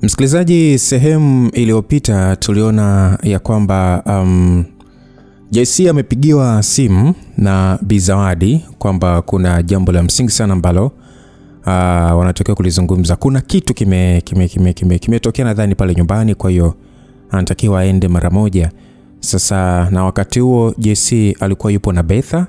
Msikilizaji, sehemu iliyopita tuliona ya kwamba JC amepigiwa simu na Bi Zawadi kwamba kuna jambo la msingi sana ambalo wanatokea kulizungumza. Kuna kitu kimetokea nadhani pale nyumbani, kwa hiyo anatakiwa aende mara moja. Sasa na wakati huo JC alikuwa yupo na Betha,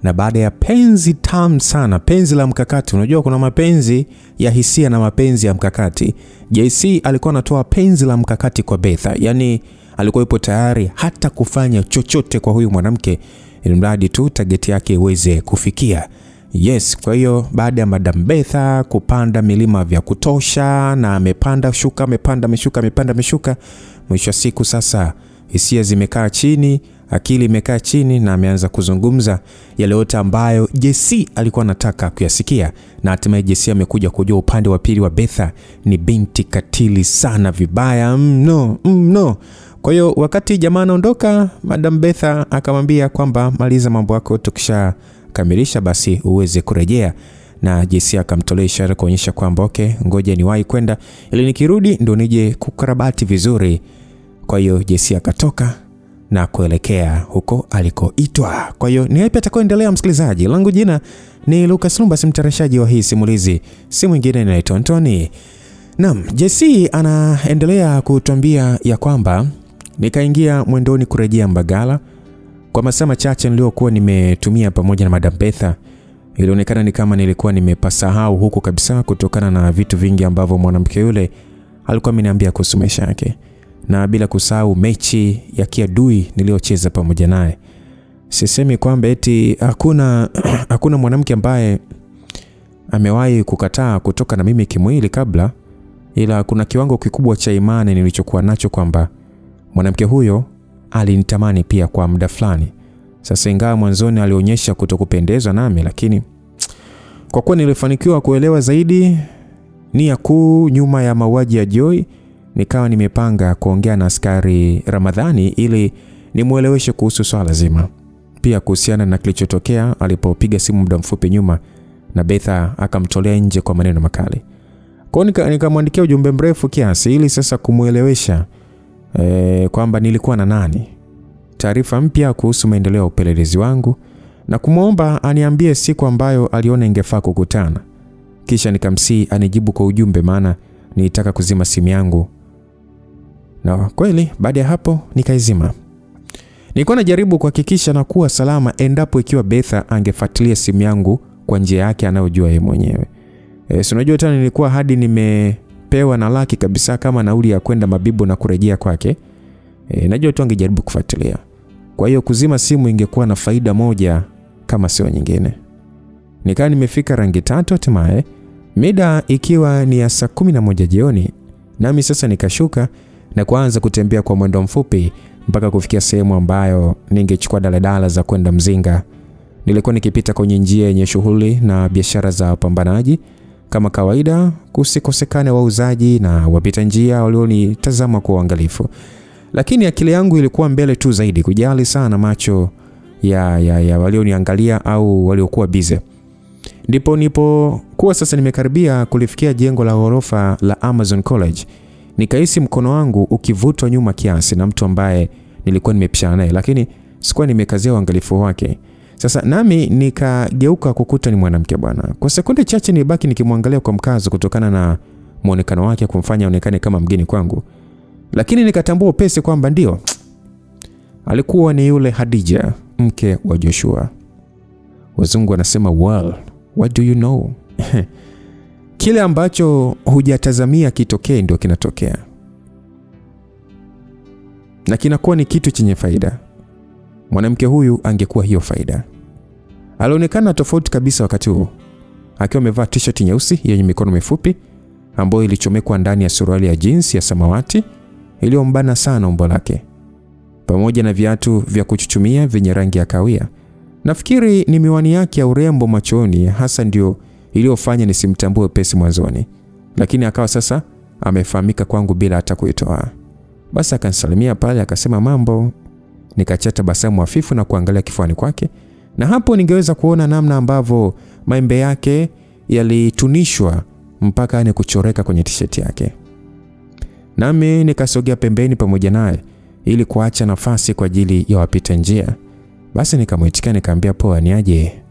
na baada ya penzi tamu sana, penzi la mkakati. Unajua kuna mapenzi ya hisia na mapenzi ya mkakati. JC alikuwa anatoa penzi la mkakati kwa Betha. Yaani alikuwa yupo tayari hata kufanya chochote kwa huyu mwanamke ili mradi tu target yake iweze kufikia. Yes, kwa hiyo baada ya Madam Betha kupanda milima vya kutosha, na amepanda shuka, amepanda meshuka, mwisho siku sasa hisia zimekaa chini, akili imekaa chini, na ameanza kuzungumza yale yote ambayo JC alikuwa anataka kuyasikia. Na hatimaye JC amekuja kujua upande wa pili wa Betha ni binti katili sana, vibaya mno. Kwa hiyo wakati jamaa anaondoka, Madam Betha akamwambia kwamba maliza mambo yako, tukisha kamilisha basi uweze kurejea. Na JC akamtolea ishara kuonyesha kwamba okay, ngoja niwahi kwenda ili nikirudi ndo nije kukarabati vizuri. Kwa hiyo JC akatoka na kuelekea huko alikoitwa. Kwa hiyo ni yapi atakayoendelea, msikilizaji? Langu jina ni Lucas Lumba, mtayarishaji wa hii simulizi, si mwingine naitwa Anthony. Naam, JC anaendelea kutuambia ya kwamba nikaingia mwendoni kurejea Mbagala. Kwa masaa machache niliokuwa nimetumia pamoja na Madam Betha, ilionekana ni kama nilikuwa nimepasahau huko kabisa, kutokana na vitu vingi ambavyo mwanamke yule alikuwa ameniambia kuhusu maisha yake, na bila kusahau mechi ya kiadui niliocheza pamoja naye. Sisemi kwamba eti hakuna mwanamke ambaye amewahi kukataa kutoka na mimi kimwili kabla, ila kuna kiwango kikubwa cha imani nilichokuwa nacho kwamba mwanamke huyo alinitamani pia kwa muda fulani. Sasa ingawa mwanzoni alionyesha kutokupendezwa nami, lakini kwa kuwa nilifanikiwa kuelewa zaidi nia kuu nyuma ya mauaji ya Joy, nikawa nimepanga kuongea na askari Ramadhani ili nimueleweshe kuhusu swala zima, pia kuhusiana na kilichotokea alipopiga simu muda mfupi nyuma na Betha akamtolea nje kwa maneno makali. Kwa hiyo nikamwandikia ujumbe mrefu kiasi ili sasa kumuelewesha kwamba nilikuwa na nani, taarifa mpya kuhusu maendeleo ya upelelezi wangu, na kumuomba aniambie siku ambayo aliona ingefaa kukutana. Kisha nikamsihi anijibu kwa ujumbe, maana nilitaka kuzima simu yangu. Na kweli baada ya hapo nikaizima. Nilikuwa najaribu kuhakikisha na kuwa salama endapo ikiwa Betha angefuatilia simu yangu kwa njia yake anayojua yeye mwenyewe. Si unajua tena nilikuwa hadi nimepewa na laki kabisa kama nauli ya kwenda Mabibo na kurejea kwake. Najua tu angejaribu kufuatilia. Kwa hiyo kuzima simu ingekuwa na faida moja kama sio nyingine. Nikaa nimefika Rangi Tatu hatimaye, mida ikiwa ni ya saa 11 jioni, nami sasa nikashuka na kuanza kutembea kwa mwendo mfupi mpaka kufikia sehemu ambayo ningechukua daladala za kwenda Mzinga. Nilikuwa nikipita kwenye njia yenye shughuli na biashara za wapambanaji. Kama kawaida, kusikosekane wauzaji na wapita njia walionitazama kwa uangalifu. Lakini akili yangu ilikuwa mbele tu zaidi, kujali sana macho ya walioniangalia au waliokuwa bize. Ndipo kuwa sasa nimekaribia kulifikia jengo la ghorofa la Amazon College, nikahisi mkono wangu ukivutwa nyuma kiasi na mtu ambaye nilikuwa nimepishana naye, lakini sikuwa nimekazia uangalifu wake. Sasa nami nikageuka kukuta ni mwanamke bwana. Kwa sekunde chache nilibaki nikimwangalia kwa mkazo kutokana na muonekano wake kumfanya aonekane kama mgeni kwangu. Lakini nikatambua upesi kwamba ndio alikuwa ni yule Hadija, mke wa Joshua. Wazungu wanasema well, what do you know? Kile ambacho hujatazamia kitokee ndio kinatokea, na kinakuwa ni kitu chenye faida. Mwanamke huyu angekuwa hiyo faida. Alionekana tofauti kabisa wakati huo, akiwa amevaa t-shirt nyeusi yenye mikono mifupi ambayo ilichomekwa ndani ya suruali ya jeans ya samawati iliyombana sana umbo lake, pamoja na viatu vya kuchuchumia vyenye rangi ya kahawia. Nafikiri ni miwani yake ya urembo machoni hasa ndio iliyofanya nisimtambue pesi mwanzoni, lakini akawa sasa amefahamika kwangu bila hata kuitoa. Basi akanisalimia pale, akasema mambo. Nikachata basamu hafifu na kuangalia kifuani kwake, na hapo ningeweza kuona namna ambavyo maembe yake yalitunishwa mpaka ni kuchoreka kwenye t-shirt yake. Nami nikasogea pembeni pamoja naye ili kuacha nafasi kwa ajili ya wapita njia. Basi nikamwitikia nikamwambia poa, ni aje?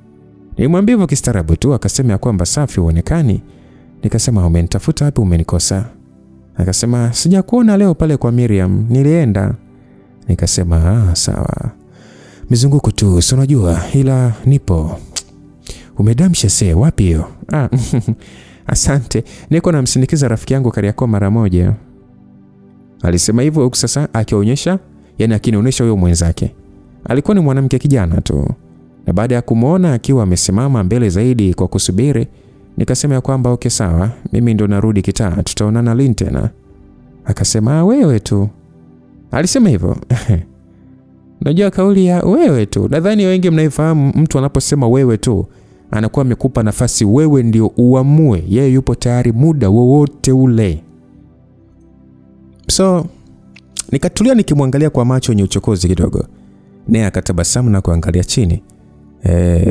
Nilimwambia hivyo kistaarabu tu. Akasema kwamba safi uonekani. Nikasema umenitafuta wapi, umenikosa? Akasema sijakuona leo pale kwa Miriam, nilienda. Nikasema sawa. Mizunguko tu, si unajua, ila nipo. Umedamsha wapi hiyo? Asante. Niko namsindikiza rafiki yangu Kariakoo mara moja. Alisema hivyo huku sasa akionyesha, yani akinionyesha huyo mwenzake. Alikuwa ni mwanamke kijana tu. Na baada ya kumuona akiwa amesimama mbele zaidi kwa kusubiri, nikasema kwamba okay sawa, mimi ndo narudi kitaa, tutaonana lini tena? Akasema wewe tu. Alisema hivyo. Unajua kauli ya wewe tu, nadhani wengi mnaifahamu. Mtu anaposema wewe tu anakuwa amekupa nafasi wewe ndio uamue, yeye yupo tayari muda wowote ule. So nikatulia nikimwangalia kwa macho yenye uchokozi kidogo. Naye akatabasamu na kuangalia chini.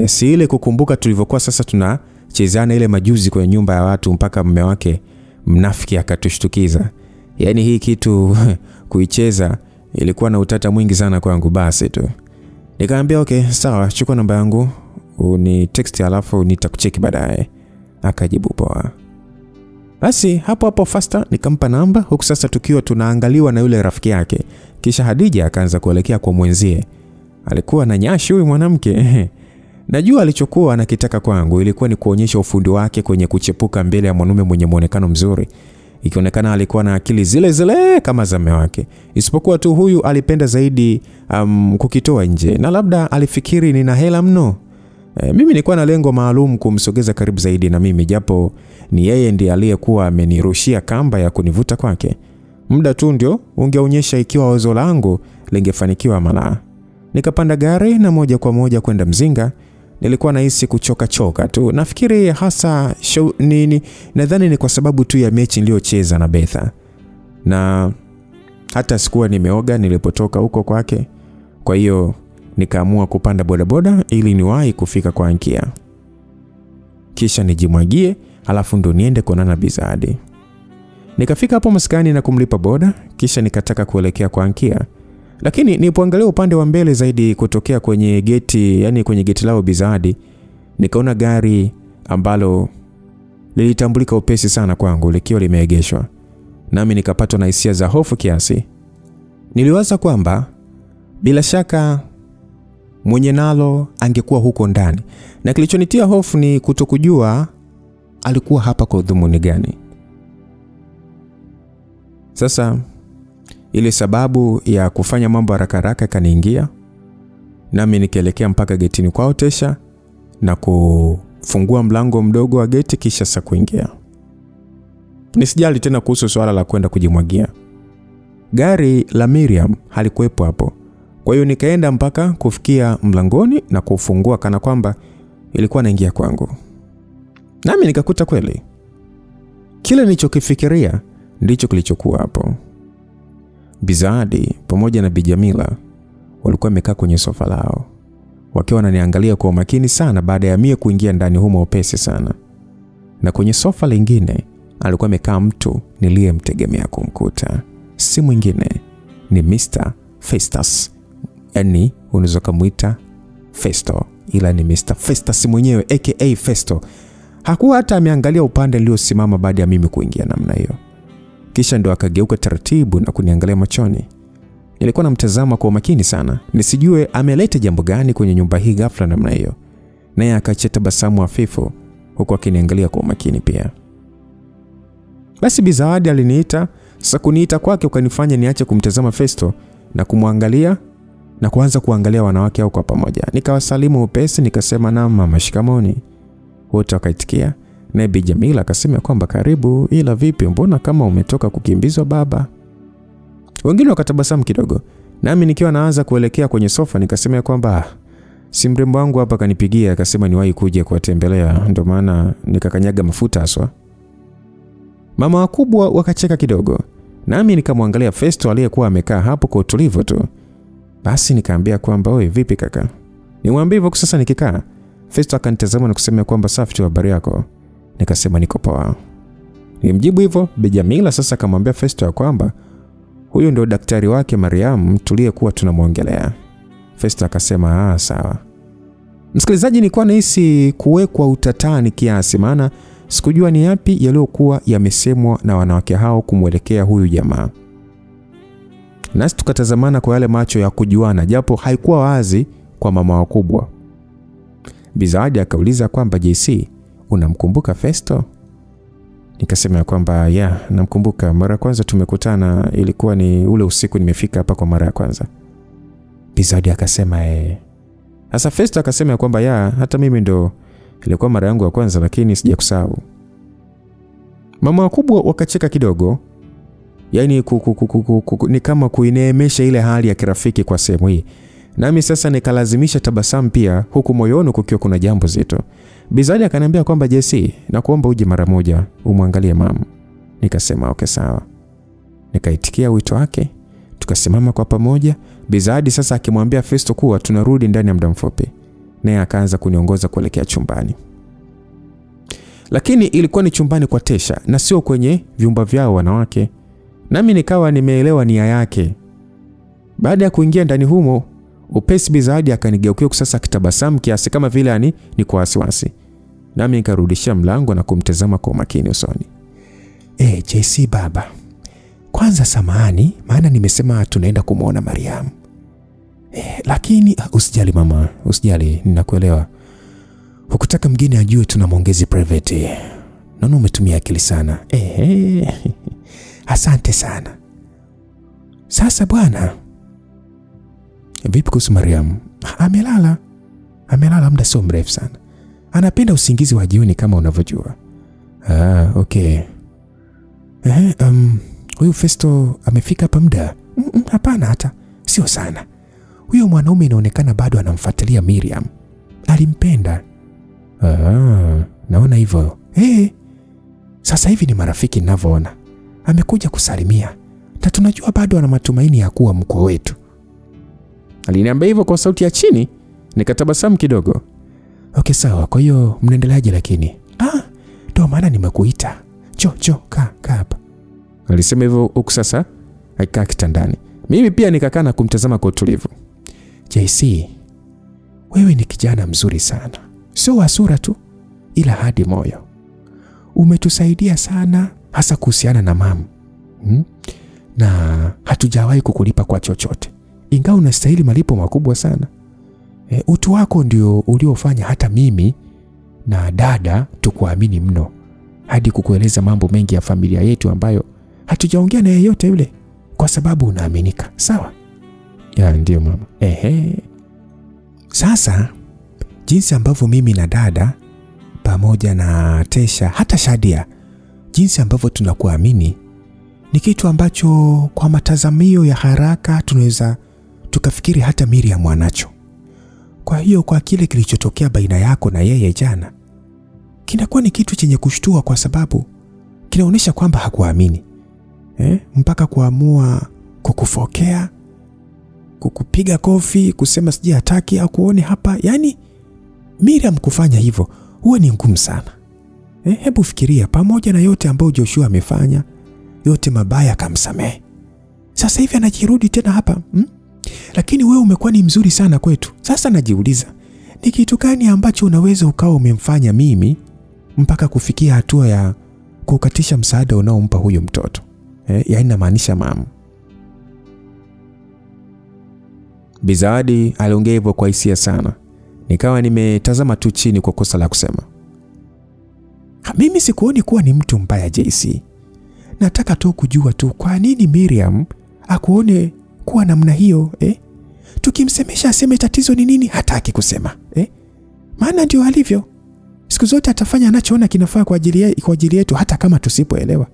Si ile kukumbuka tulivyokuwa sasa tunachezana ile majuzi kwenye nyumba ya watu mpaka mume wake mnafiki akatushtukiza. Yaani hii kitu kuicheza ilikuwa na utata mwingi sana kwangu. Basi tu nikamwambia okay sawa, chukua namba yangu uni text alafu nitakucheki baadaye. Akajibu poa. Basi hapo faster nikampa namba, huku sasa tukiwa tunaangaliwa na yule rafiki yake. Kisha Hadija akaanza kuelekea kwa mwenzie. Alikuwa na nyashi huyu mwanamke. Najua alichokuwa anakitaka kwangu ilikuwa ni kuonyesha ufundi wake kwenye kuchepuka mbele ya mwanaume mwenye muonekano mzuri. Ikionekana alikuwa na akili zile zile kama za mume wake. Isipokuwa tu huyu alipenda zaidi kukitoa nje, na labda alifikiri nina hela mno. Mimi nilikuwa na lengo maalum kumsogeza karibu zaidi na mimi, japo ni yeye ndiye aliyekuwa amenirushia kamba ya kunivuta kwake. Muda tu ndio ungeonyesha ikiwa wazo langu lingefanikiwa mala. Nikapanda gari na moja kwa moja kwenda Mzinga. Nilikuwa nahisi kuchoka tu. Nafikiri hasa nadhani ni kwa sababu tu ya mechi niliyocheza na Betha. Na hata sikuwa nimeoga nilipotoka huko kwake. Kwa hiyo nikaamua kupanda bodaboda ili niwahi kufika kwa Ankia. Kisha nijimwagie, alafu ndo niende kuonana Bizadi. Nikafika hapo maskani na kumlipa boda, kisha nikataka kuelekea kwa Ankia. Lakini nilipoangalia upande wa mbele zaidi kutokea kwenye geti, yani kwenye geti lao Bizadi, nikaona gari ambalo lilitambulika upesi sana kwangu likiwa limeegeshwa. Nami nikapatwa na hisia za hofu kiasi. Niliwaza kwamba bila shaka mwenye nalo angekuwa huko ndani. Na kilichonitia hofu ni kutokujua alikuwa hapa kwa dhumuni gani. Sasa ile sababu ya kufanya mambo haraka kaniingia. Nami nikaelekea mpaka getini kwao Tesha na kufungua mlango mdogo wa geti kisha sasa kuingia. Nisijali tena kuhusu swala la kwenda kujimwagia. Gari la Miriam halikuwepo hapo. Kwa hiyo nikaenda mpaka kufikia mlangoni na kufungua kana kwamba ilikuwa inaingia kwangu. Nami nikakuta kweli kile nilichokifikiria ndicho kilichokuwa hapo. Bizadi pamoja na Bijamila walikuwa wamekaa kwenye sofa lao, wakiwa wananiangalia kwa makini sana baada ya mie kuingia ndani humo upesi sana. Na kwenye sofa lingine alikuwa amekaa mtu niliyemtegemea kumkuta. Si mwingine ni Mr. Festus. Yaani unaweza kumuita Festo, ila ni Mr. Festus mwenyewe aka Festo. Hakuwa hata ameangalia upande niliosimama baada ya mimi kuingia namna hiyo. Kisha ndo akageuka taratibu na kuniangalia machoni. Nilikuwa namtazama kwa makini sana, nisijue ameleta jambo gani kwenye nyumba hii ghafla namna hiyo. Naye akacheta tabasamu hafifu huku akiniangalia kwa makini pia. Basi Bizawadi aliniita. Sasa kuniita kwake ukanifanya niache kumtazama Festo na kumwangalia na kuanza kuangalia wanawake hao kwa pamoja. Nikawasalimu upesi nikasema na mama shikamoni. Wote wakaitikia. Na Bijamila akasema kwamba karibu, ila vipi mbona kama umetoka kukimbizwa baba? Wengine wakatabasamu kidogo. Nami nikiwa naanza kuelekea kwenye sofa nikasema kwamba si mrembo wangu hapa kanipigia akasema niwahi kuja kuwatembelea, ndio maana nikakanyaga mafuta aswa. Mama wakubwa wakacheka kidogo. Nami nikamwangalia Festo aliyekuwa amekaa hapo kwa utulivu tu. Basi nikaambia kwamba oi vipi kaka? Niwaambie hivyo sasa nikikaa. Festo akanitazama na kusema kwamba safi tu, habari yako? Nikasema niko poa. Nilimjibu hivyo. Bi Jamila sasa akamwambia Festo ya kwamba huyo ndio daktari wake Mariam tuliyekuwa tunamwongelea. Festo akasema sawa. Msikilizaji, nilikuwa nahisi kuwekwa utatani kiasi, maana sikujua ni yapi yaliyokuwa yamesemwa na wanawake hao kumwelekea huyu jamaa. Nasi tukatazamana kwa yale macho ya kujuana, japo haikuwa wazi kwa mama wakubwa. Bi Zawadi akauliza kwamba JC, unamkumbuka Festo? Nikasema kwamba namkumbuka. Mara ya kwanza tumekutana ilikuwa ni ule usiku nimefika hapa kwa mara ya kwanza. Bi Zawadi akasema Sasa Festo akasema kwamba hata mimi ndo ilikuwa mara yangu ya kwanza, lakini sijakusahau. Mama wakubwa wakacheka kidogo. Yaani ni kama kuineemesha ile hali ya kirafiki kwa sehemu hii. Nami sasa nikalazimisha tabasamu pia, huku moyoni kukiwa kuna jambo zito. Bi Zawadi akaniambia kwamba JC, nakuomba uje mara moja umwangalie mama. Nikasema okay sawa. Nikaitikia wito wake, tukasimama kwa pamoja. Bi Zawadi sasa akimwambia Festo kuwa tunarudi ndani ya muda mfupi, naye akaanza kuniongoza kuelekea chumbani. Lakini ilikuwa ni chumbani kwa Tesha na sio kwenye vyumba vyao wanawake. Nami nikawa nimeelewa nia yake. Baada ya kuingia ndani humo, upesi Bi Zawadi akanigeukia sasa kitabasamu kiasi kama vile ni kwa wasiwasi. Nami nikarudishia mlango na kumtazama kwa makini usoni. JC baba, kwanza samahani, maana nimesema tunaenda kumuona Mariam. Lakini usijali mama, usijali, ninakuelewa. Hukutaka mgeni ajue tuna maongezi private. Naona umetumia akili sana. Asante sana. Sasa bwana, vipi kuhusu Mariam? Amelala muda sio mrefu sana. Anapenda usingizi wa jioni kama unavyojua. Okay. Huyu Festo amefika hapa muda? Hapana, hata sio sana. Huyo mwanaume inaonekana bado anamfuatilia Miriam. Alimpenda. Naona hivyo. Sasa hivi ni marafiki ninavyoona. Amekuja kusalimia. Na tunajua bado ana matumaini ya kuwa mkwe wetu. Aliniambia hivyo kwa sauti ya chini, nikatabasamu kidogo. Okay sawa, kwa hiyo mnaendeleaje lakini? Ndio maana nimekuita. Kaa hapa. Alisema hivyo huku sasa akikaa kitandani. Mimi pia nikakaa na kumtazama kwa utulivu. JC, wewe ni kijana mzuri sana. Sio wa sura tu, ila hadi moyo. Umetusaidia sana hasa kuhusiana na mama. Na hatujawahi kukulipa kwa chochote. Ingawa unastahili malipo makubwa sana. Utu wako ndio uliofanya hata mimi na dada tukuamini mno, hadi kukueleza mambo mengi ya familia yetu ambayo hatujaongea na yeyote yule, kwa sababu unaaminika. Sawa? Ndio mama. Sasa jinsi ambavyo mimi na dada pamoja na Tesha hata Shadia, jinsi ambavyo tunakuamini ni kitu ambacho kwa matazamio ya haraka tunaweza tukafikiri hata Miriam anacho. Kwa hiyo kwa kile kilichotokea baina yako na yeye jana, kinakuwa ni kitu chenye kushtua, kwa sababu kinaonyesha kwamba hakuamini. Mpaka kuamua kukufokea, kukupiga kofi, kusema sije hataki au kuone hapa. Yaani Miriam kufanya hivyo huwa ni ngumu sana. Hebu fikiria, pamoja na yote ambayo Joshua amefanya, yote mabaya akamsamehe, sasa hivi anajirudi tena hapa. Lakini wewe umekuwa ni mzuri sana kwetu. Sasa najiuliza, ni kitu gani ambacho unaweza ukawa umemfanya mimi mpaka kufikia hatua ya kukatisha msaada unaompa huyo mtoto? Yaani namaanisha mama. Bi Zawadi aliongea hivyo kwa hisia sana. Nikawa nimetazama tu chini kwa kosa la kusema. Mimi sikuoni kuwa ni mtu mbaya JC. Nataka tu kujua tu kwa nini Miriam akuone kuwa namna hiyo. Tukimsemesha aseme tatizo ni nini, hataki kusema. Maana ndio alivyo. Siku zote atafanya anachoona kinafaa kwa ajili yetu, hata kama tusipoelewa.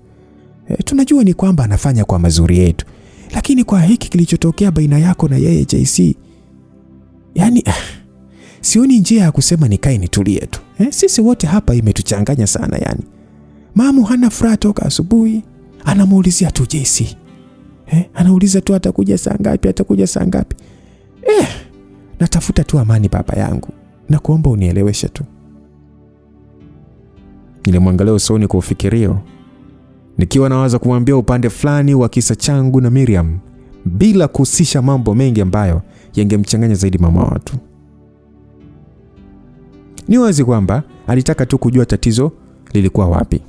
Tunajua ni kwamba anafanya kwa mazuri yetu. Lakini kwa hiki kilichotokea baina yako na yeye JC, yani sioni njia ya kusema nikae nitulie tu. Sisi wote hapa imetuchanganya sana yani. Mamu hana furaha toka asubuhi, anamuulizia tu JC. Anauliza tu atakuja saa ngapi. Natafuta tu amani baba yangu, na kuomba unieleweshe tu. Nilimwangalia usoni kwa ufikirio. nikiwa nawaza kumwambia upande fulani wa kisa changu na Miriam bila kuhusisha mambo mengi ambayo yangemchanganya zaidi mama watu. Ni wazi kwamba alitaka tu kujua tatizo lilikuwa wapi,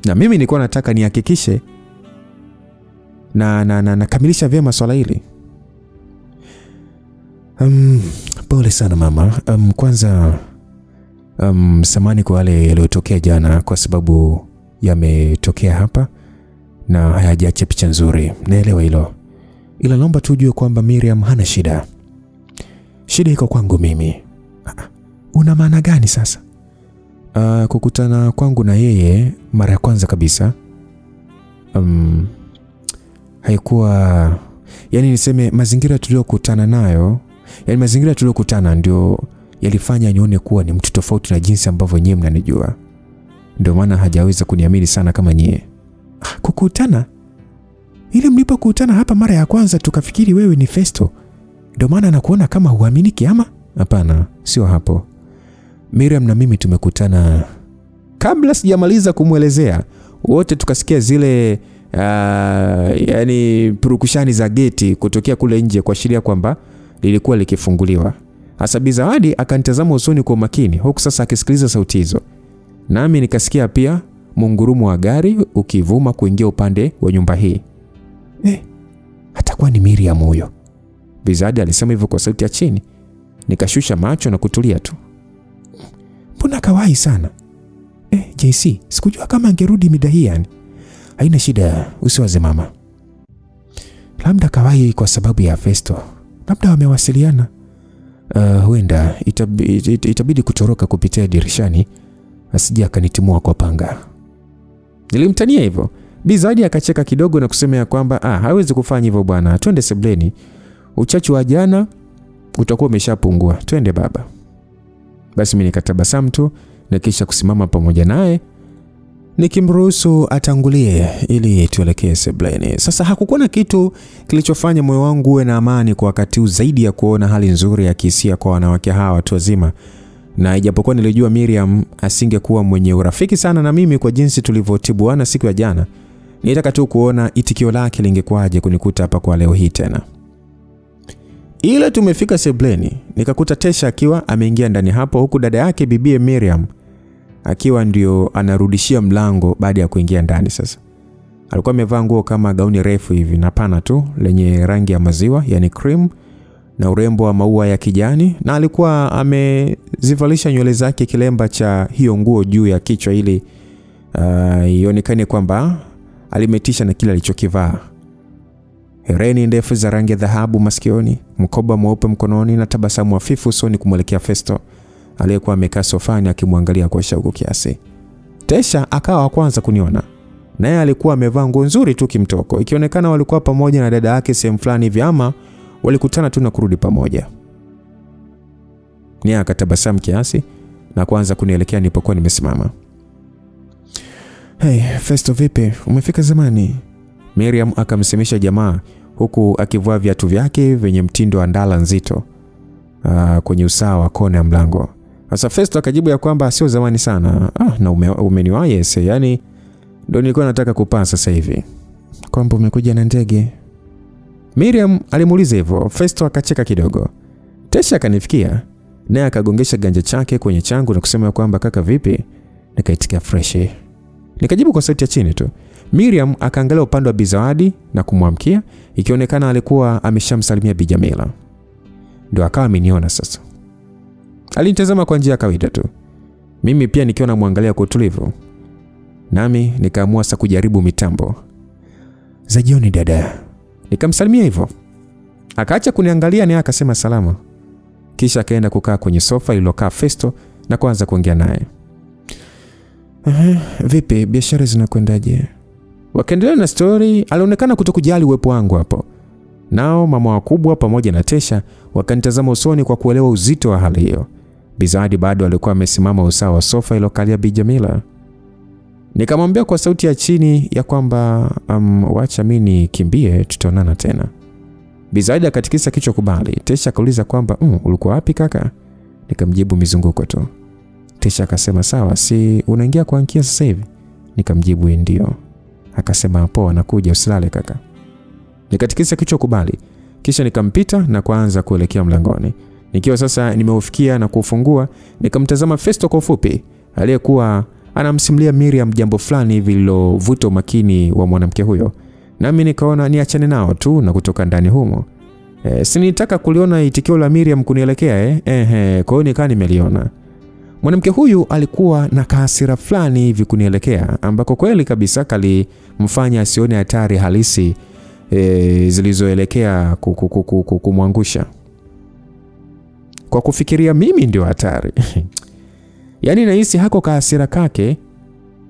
na mimi nilikuwa nataka nihakikishe na kamilisha vyema swala hili. Pole sana mama. Kwanza samani kwa wale yaliyotokea jana, kwa sababu yametokea hapa na hayajaacha picha nzuri. Naelewa hilo, ila naomba tujue kwamba Miriam hana shida. Shida iko kwangu mimi. Una maana gani sasa? Kukutana kwangu na yeye mara ya kwanza kabisa haikuwa, yani niseme mazingira tuliyokutana nayo, yani mazingira tuliyokutana ndio yalifanya nione kuwa ni mtu tofauti na jinsi ambavyo nyie mnanijua. Ndio maana hajaweza kuniamini sana kama nyie. Kukutana? Ile mlipokutana hapa mara ya kwanza tukafikiri wewe ni Festo. Ndio maana nakuona kama huaminiki ama? Hapana, sio hapo. Miriam na mimi tumekutana. Kabla sijamaliza kumuelezea, wote tukasikia zile yani purukushani za geti kutokea kule nje kuashiria kwamba lilikuwa likifunguliwa. Hasa Bi Zawadi akanitazama usoni kwa makini, huku sasa akisikiliza sauti hizo. Nami nikasikia pia mungurumo wa gari ukivuma kuingia upande wa nyumba hii. Hatakuwa ni Miriam huyo? Bi Zawadi alisema hivyo kwa sauti ya chini. Nikashusha macho na kutulia tu. Mbona kawahi sana? JC, sikujua kama angerudi mida hii yani. Haina shida, usiwaze mama. Labda kawahi kwa sababu ya Festo. Labda wamewasiliana. Huenda itabidi kutoroka kupitia dirishani asije akanitimua kwa panga. Nilimtania hivyo. Bi Zawadi akacheka kidogo na kusema ya kwamba hawezi kufanya hivyo bwana. Twende sebleni. Uchachu wa jana utakuwa umeshapungua. Twende baba. Basi mimi nikatabasamu tu na kisha kusimama pamoja naye nikimruhusu atangulie ili tuelekee sebleni. Sasa hakukuwa na kitu kilichofanya moyo wangu uwe na amani kwa wakati huu zaidi ya kuona hali nzuri ya kihisia kwa wanawake hawa watu wazima. Na ijapokuwa nilijua Miriam asingekuwa mwenye urafiki sana na mimi kwa jinsi tulivyotibuana siku ya jana, nilitaka tu kuona itikio lake lingekuwaje kunikuta hapa kwa leo hii tena. Ile tumefika sebleni, nikakuta Tesha akiwa ameingia ndani hapo, huku dada yake bibie Miriam akiwa ndio anarudishia mlango baada ya kuingia ndani. Sasa alikuwa amevaa nguo kama gauni refu hivi na pana tu lenye rangi ya maziwa, yani cream, na urembo wa maua ya kijani, na alikuwa amezivalisha nywele zake kilemba cha hiyo nguo juu ya kichwa ili ionekane kwamba alimetisha na kile alichokivaa. Hereni ndefu za rangi ya dhahabu masikioni, mkoba mweupe mkononi na tabasamu hafifu usoni kumwelekea Festo aliyekuwa amekaa sofani akimwangalia kwa shauku kiasi. Tesha akawa wa kwanza kuniona. Naye alikuwa amevaa nguo nzuri tu kimtoko, ikionekana walikuwa pamoja na dada yake sehemu fulani hivi ama walikutana tu na kurudi pamoja. Nia akatabasamu kiasi na kuanza kunielekea nilipokuwa nimesimama. Hey, Festo vipi? Umefika zamani? Miriam akamsemesha jamaa huku akivua viatu vyake vyenye mtindo wa ndala nzito kwenye usawa wa kona ya mlango. Sasa Festo akajibu ya kwamba sio zamani sana. Na umeniwahi ese, yani ndio nilikuwa nataka kupaa sasa hivi. Kwamba umekuja na ndege? Miriam alimuuliza hivyo. Festo akacheka kidogo. Tesha akanifikia naye akagongesha ganja chake kwenye changu na kusema kwamba kaka vipi? Nikaitikia fresh. Nikajibu kwa sauti ya chini tu. Miriam akaangalia upande wa Bi Zawadi na kumwamkia, ikionekana alikuwa ameshamsalimia Bi Jamila. Ndio akawa ameniona sasa. Alinitazama kwa njia ya kawaida tu. Mimi pia nikiwa namwangalia kwa utulivu. Nami nikaamua sasa kujaribu mitambo. Za jioni dada. Nikamsalimia hivyo. Akaacha kuniangalia na akasema salama. Kisha akaenda kukaa kwenye sofa ililokaa Festo na kuanza kuongea naye. Vipi, biashara zinakwendaje? Wakaendelea na story. Alionekana kutokujali uwepo wangu hapo. Nao mama wakubwa pamoja na Tesha wakanitazama usoni kwa kuelewa uzito wa hali hiyo. Bi Zawadi bado alikuwa amesimama usawa wa sofa iliyokalia Bi Jamila. Nikamwambia kwa sauti ya chini ya kwamba wacha mimi nikimbie, tutaonana tena. Bi Zawadi akatikisa kichwa kubali. Tesha akauliza kwamba ulikuwa wapi kaka? Nikamjibu mizunguko tu. Tesha akasema sawa, si unaingia kuankia sasa hivi? Nikamjibu ndio. Akasema poa, nakuja, usilale kaka. Nikatikisa kichwa kubali. Kisha nikampita na kuanza kuelekea mlangoni. Nikiwa sasa nimeufikia na kufungua, nikamtazama Festo kwa ufupi, aliyekuwa anamsimulia Miriam jambo fulani lililovuta umakini wa mwanamke huyo. Nami nikaona niachane nao tu na kutoka ndani humo. Sinitaka kuliona itikio la Miriam kunielekea kwa hiyo nikaa nimeliona. Mwanamke huyu alikuwa na hasira fulani hivi kunielekea, ambako kweli kabisa kalimfanya asione hatari halisi zilizoelekea kumwangusha. Kwa kufikiria mimi ndio hatari. Yaani nahisi hako hasira kake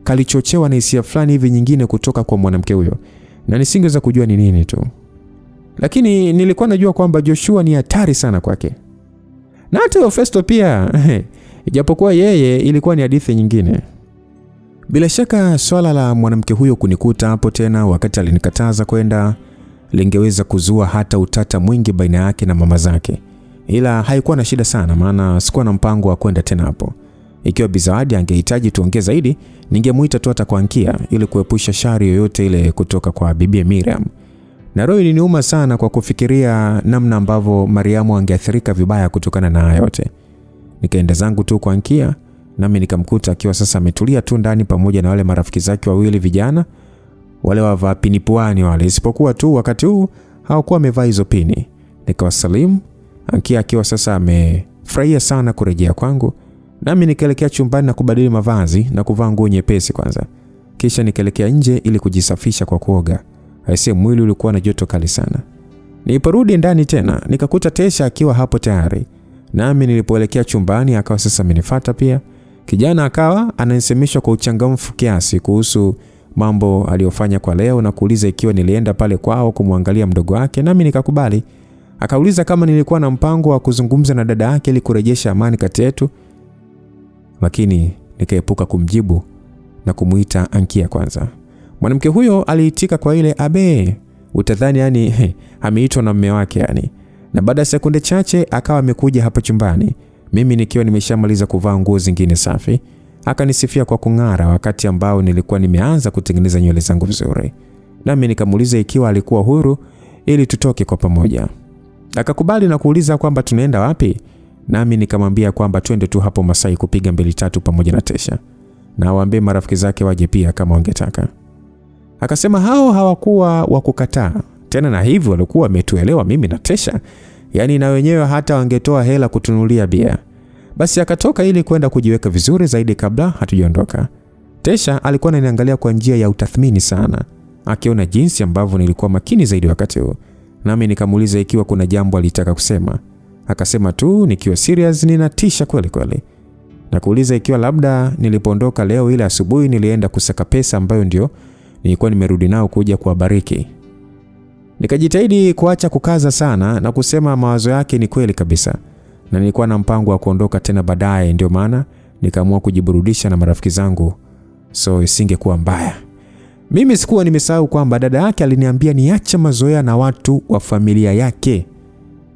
kalichochewa na hisia fulani hivi nyingine kutoka kwa mwanamke huyo, na nisingeweza kujua ni nini tu. Lakini nilikuwa najua kwamba Joshua ni hatari sana kwake. Na hata Festo pia, ijapokuwa yeye ilikuwa ni hadithi nyingine. Bila shaka swala la mwanamke huyo kunikuta hapo tena wakati alinikataza kwenda lingeweza kuzua hata utata mwingi baina yake na mama zake. Ila haikuwa na shida sana, maana sikuwa na mpango wa kwenda tena hapo. Ikiwa Bi Zawadi angehitaji tuongee zaidi, ningemuita tu hata kwa Ankia ili kuepusha shari yoyote ile kutoka kwa bibi Miriam. Na roho iliniuma sana kwa kufikiria namna ambavyo Mariamu angeathirika vibaya kutokana na yote. Nikaenda zangu tu kwa Ankia, nami nikamkuta akiwa sasa ametulia tu ndani pamoja na wale marafiki zake wawili vijana, wale wavaa pini puani wale, isipokuwa tu wakati huu hawakuwa wamevaa hizo pini. Nikawasalimu, Ankia akiwa sasa amefurahia sana kurejea kwangu, nami nikaelekea chumbani na kubadili mavazi na kuvaa nguo nyepesi kwanza. Kisha nikaelekea nje ili kujisafisha kwa kuoga. Aisee, mwili ulikuwa na joto kali sana. Niliporudi ndani tena, nikakuta Tesha akiwa hapo tayari. Nami nilipoelekea chumbani akawa sasa amenifuata pia. Kijana akawa ananisemesha kwa uchangamfu kiasi kuhusu mambo aliyofanya kwa leo na kuuliza ikiwa nilienda pale kwao kumwangalia mdogo wake, nami nikakubali. Akauliza kama nilikuwa na mpango wa kuzungumza na dada yake ili kurejesha amani kati yetu. Lakini nikaepuka kumjibu na kumuita Ankia kwanza. Mwanamke huyo aliitika kwa ile abe, utadhani yani ameitwa na mume wake yani. Na baada ya sekunde chache akawa amekuja hapa chumbani, mimi nikiwa nimeshamaliza kuvaa nguo zingine safi. Akanisifia kwa kung'ara wakati ambao nilikuwa nimeanza kutengeneza nywele zangu vizuri. Nami nikamuuliza ikiwa alikuwa huru ili tutoke kwa pamoja. Akakubali na kuuliza kwamba tunaenda wapi. Nami nikamwambia kwamba twende tu hapo Masai kupiga 2-3 pamoja na Tesha, na waambie marafiki zake waje pia kama wangetaka. Akasema hao hawakuwa wa kukataa tena, na hivyo walikuwa wametuelewa mimi na Tesha, yani na wenyewe hata wangetoa hela kutunulia bia. Basi akatoka ili kwenda kujiweka vizuri zaidi kabla hatujaondoka. Tesha alikuwa ananiangalia kwa njia ya utathmini sana, akiona jinsi ambavyo nilikuwa makini zaidi wakati huo. Nami nikamuuliza ikiwa kuna jambo alitaka kusema. Akasema tu nikiwa serious ninatisha kweli kweli. Na kuuliza ikiwa labda nilipoondoka leo ile asubuhi nilienda kusaka pesa ambayo ndio nilikuwa nimerudi nao kuja kuwabariki. Nikajitahidi kuacha kukaza sana na kusema mawazo yake ni kweli kabisa. Na nilikuwa na mpango wa kuondoka tena baadaye, ndio maana nikaamua kujiburudisha na marafiki zangu. So isingekuwa mbaya. Mimi sikuwa nimesahau kwamba dada yake aliniambia niache mazoea na watu wa familia yake.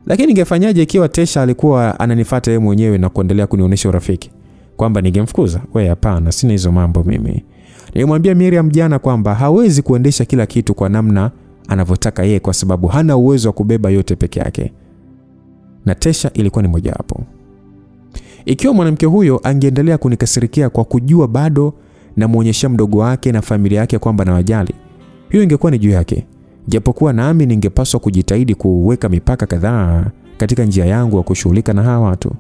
Lakini ningefanyaje ikiwa Tesha alikuwa ananifuata yeye mwenyewe na kuendelea kunionyesha urafiki? Kwamba ningemfukuza? Wewe hapana, sina hizo mambo mimi. Nilimwambia Miriam jana kwamba hawezi kuendesha kila kitu kwa namna anavyotaka yeye kwa sababu hana uwezo wa kubeba yote peke yake. Na Tesha ilikuwa ni moja hapo. Ikiwa mwanamke huyo angeendelea kunikasirikia kwa kujua bado na muonyesha mdogo wake na familia yake kwamba na wajali, hiyo ingekuwa ni juu yake. Japokuwa nami ningepaswa kujitahidi kuweka mipaka kadhaa katika njia yangu wa kushughulika na hawa watu.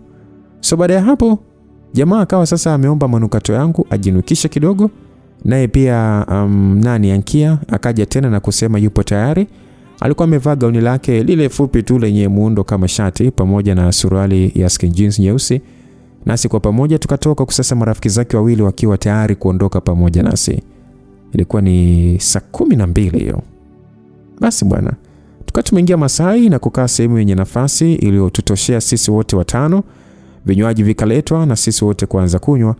So baada ya hapo, jamaa akawa sasa ameomba manukato yangu ajinukishe kidogo. Naye pia Ankia akaja tena na kusema yupo tayari. Alikuwa amevaa gauni lake lile fupi tu lenye muundo kama shati pamoja na suruali ya skin jeans nyeusi. Nasi kwa pamoja tukatoka kusasa marafiki zake wawili wakiwa tayari kuondoka pamoja nasi. Ilikuwa ni saa 12 hiyo. Basi bwana, tumeingia Masai na kukaa sehemu yenye nafasi iliyotutoshea sisi wote watano. Vinywaji vikaletwa na sisi wote kuanza kunywa.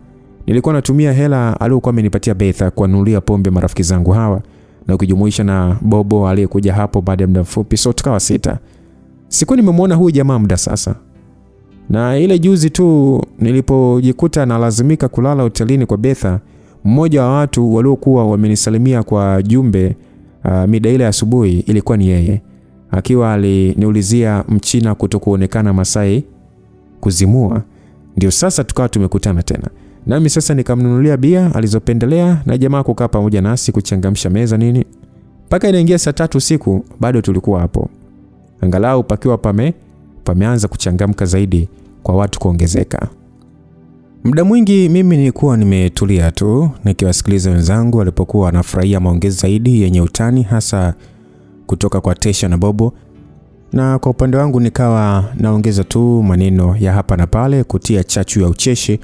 Nilikuwa natumia hela aliyokuwa amenipatia Betha kuanulia pombe marafiki zangu hawa, na ukijumuisha na Bobo aliyekuja hapo baada ya muda mfupi, so tukawa 6. Sikuwa nimemwona huyu jamaa muda sasa. Na ile juzi tu nilipojikuta na lazimika kulala hotelini kwa Betha, Mmoja wa watu waliokuwa wamenisalimia kwa jumbe mida ile asubuhi ilikuwa ni yeye. Akiwa aliniulizia Mchina kutokuonekana Masai kuzimua. Ndio sasa tukawa tumekutana tena. Nami sasa nikamnunulia bia alizopendelea na jamaa kukaa pamoja nasi kuchangamsha meza nini. Paka inaingia saa 3 usiku bado tulikuwa hapo. Angalau pakiwa pameanza kuchangamka zaidi kwa watu kuongezeka. Muda mwingi mimi nilikuwa nimetulia tu nikiwasikiliza wenzangu walipokuwa wanafurahia maongezi zaidi yenye utani, hasa kutoka kwa Tesha na Bobo. Na kwa upande wangu nikawa naongeza tu maneno ya hapa na pale kutia chachu ya ucheshi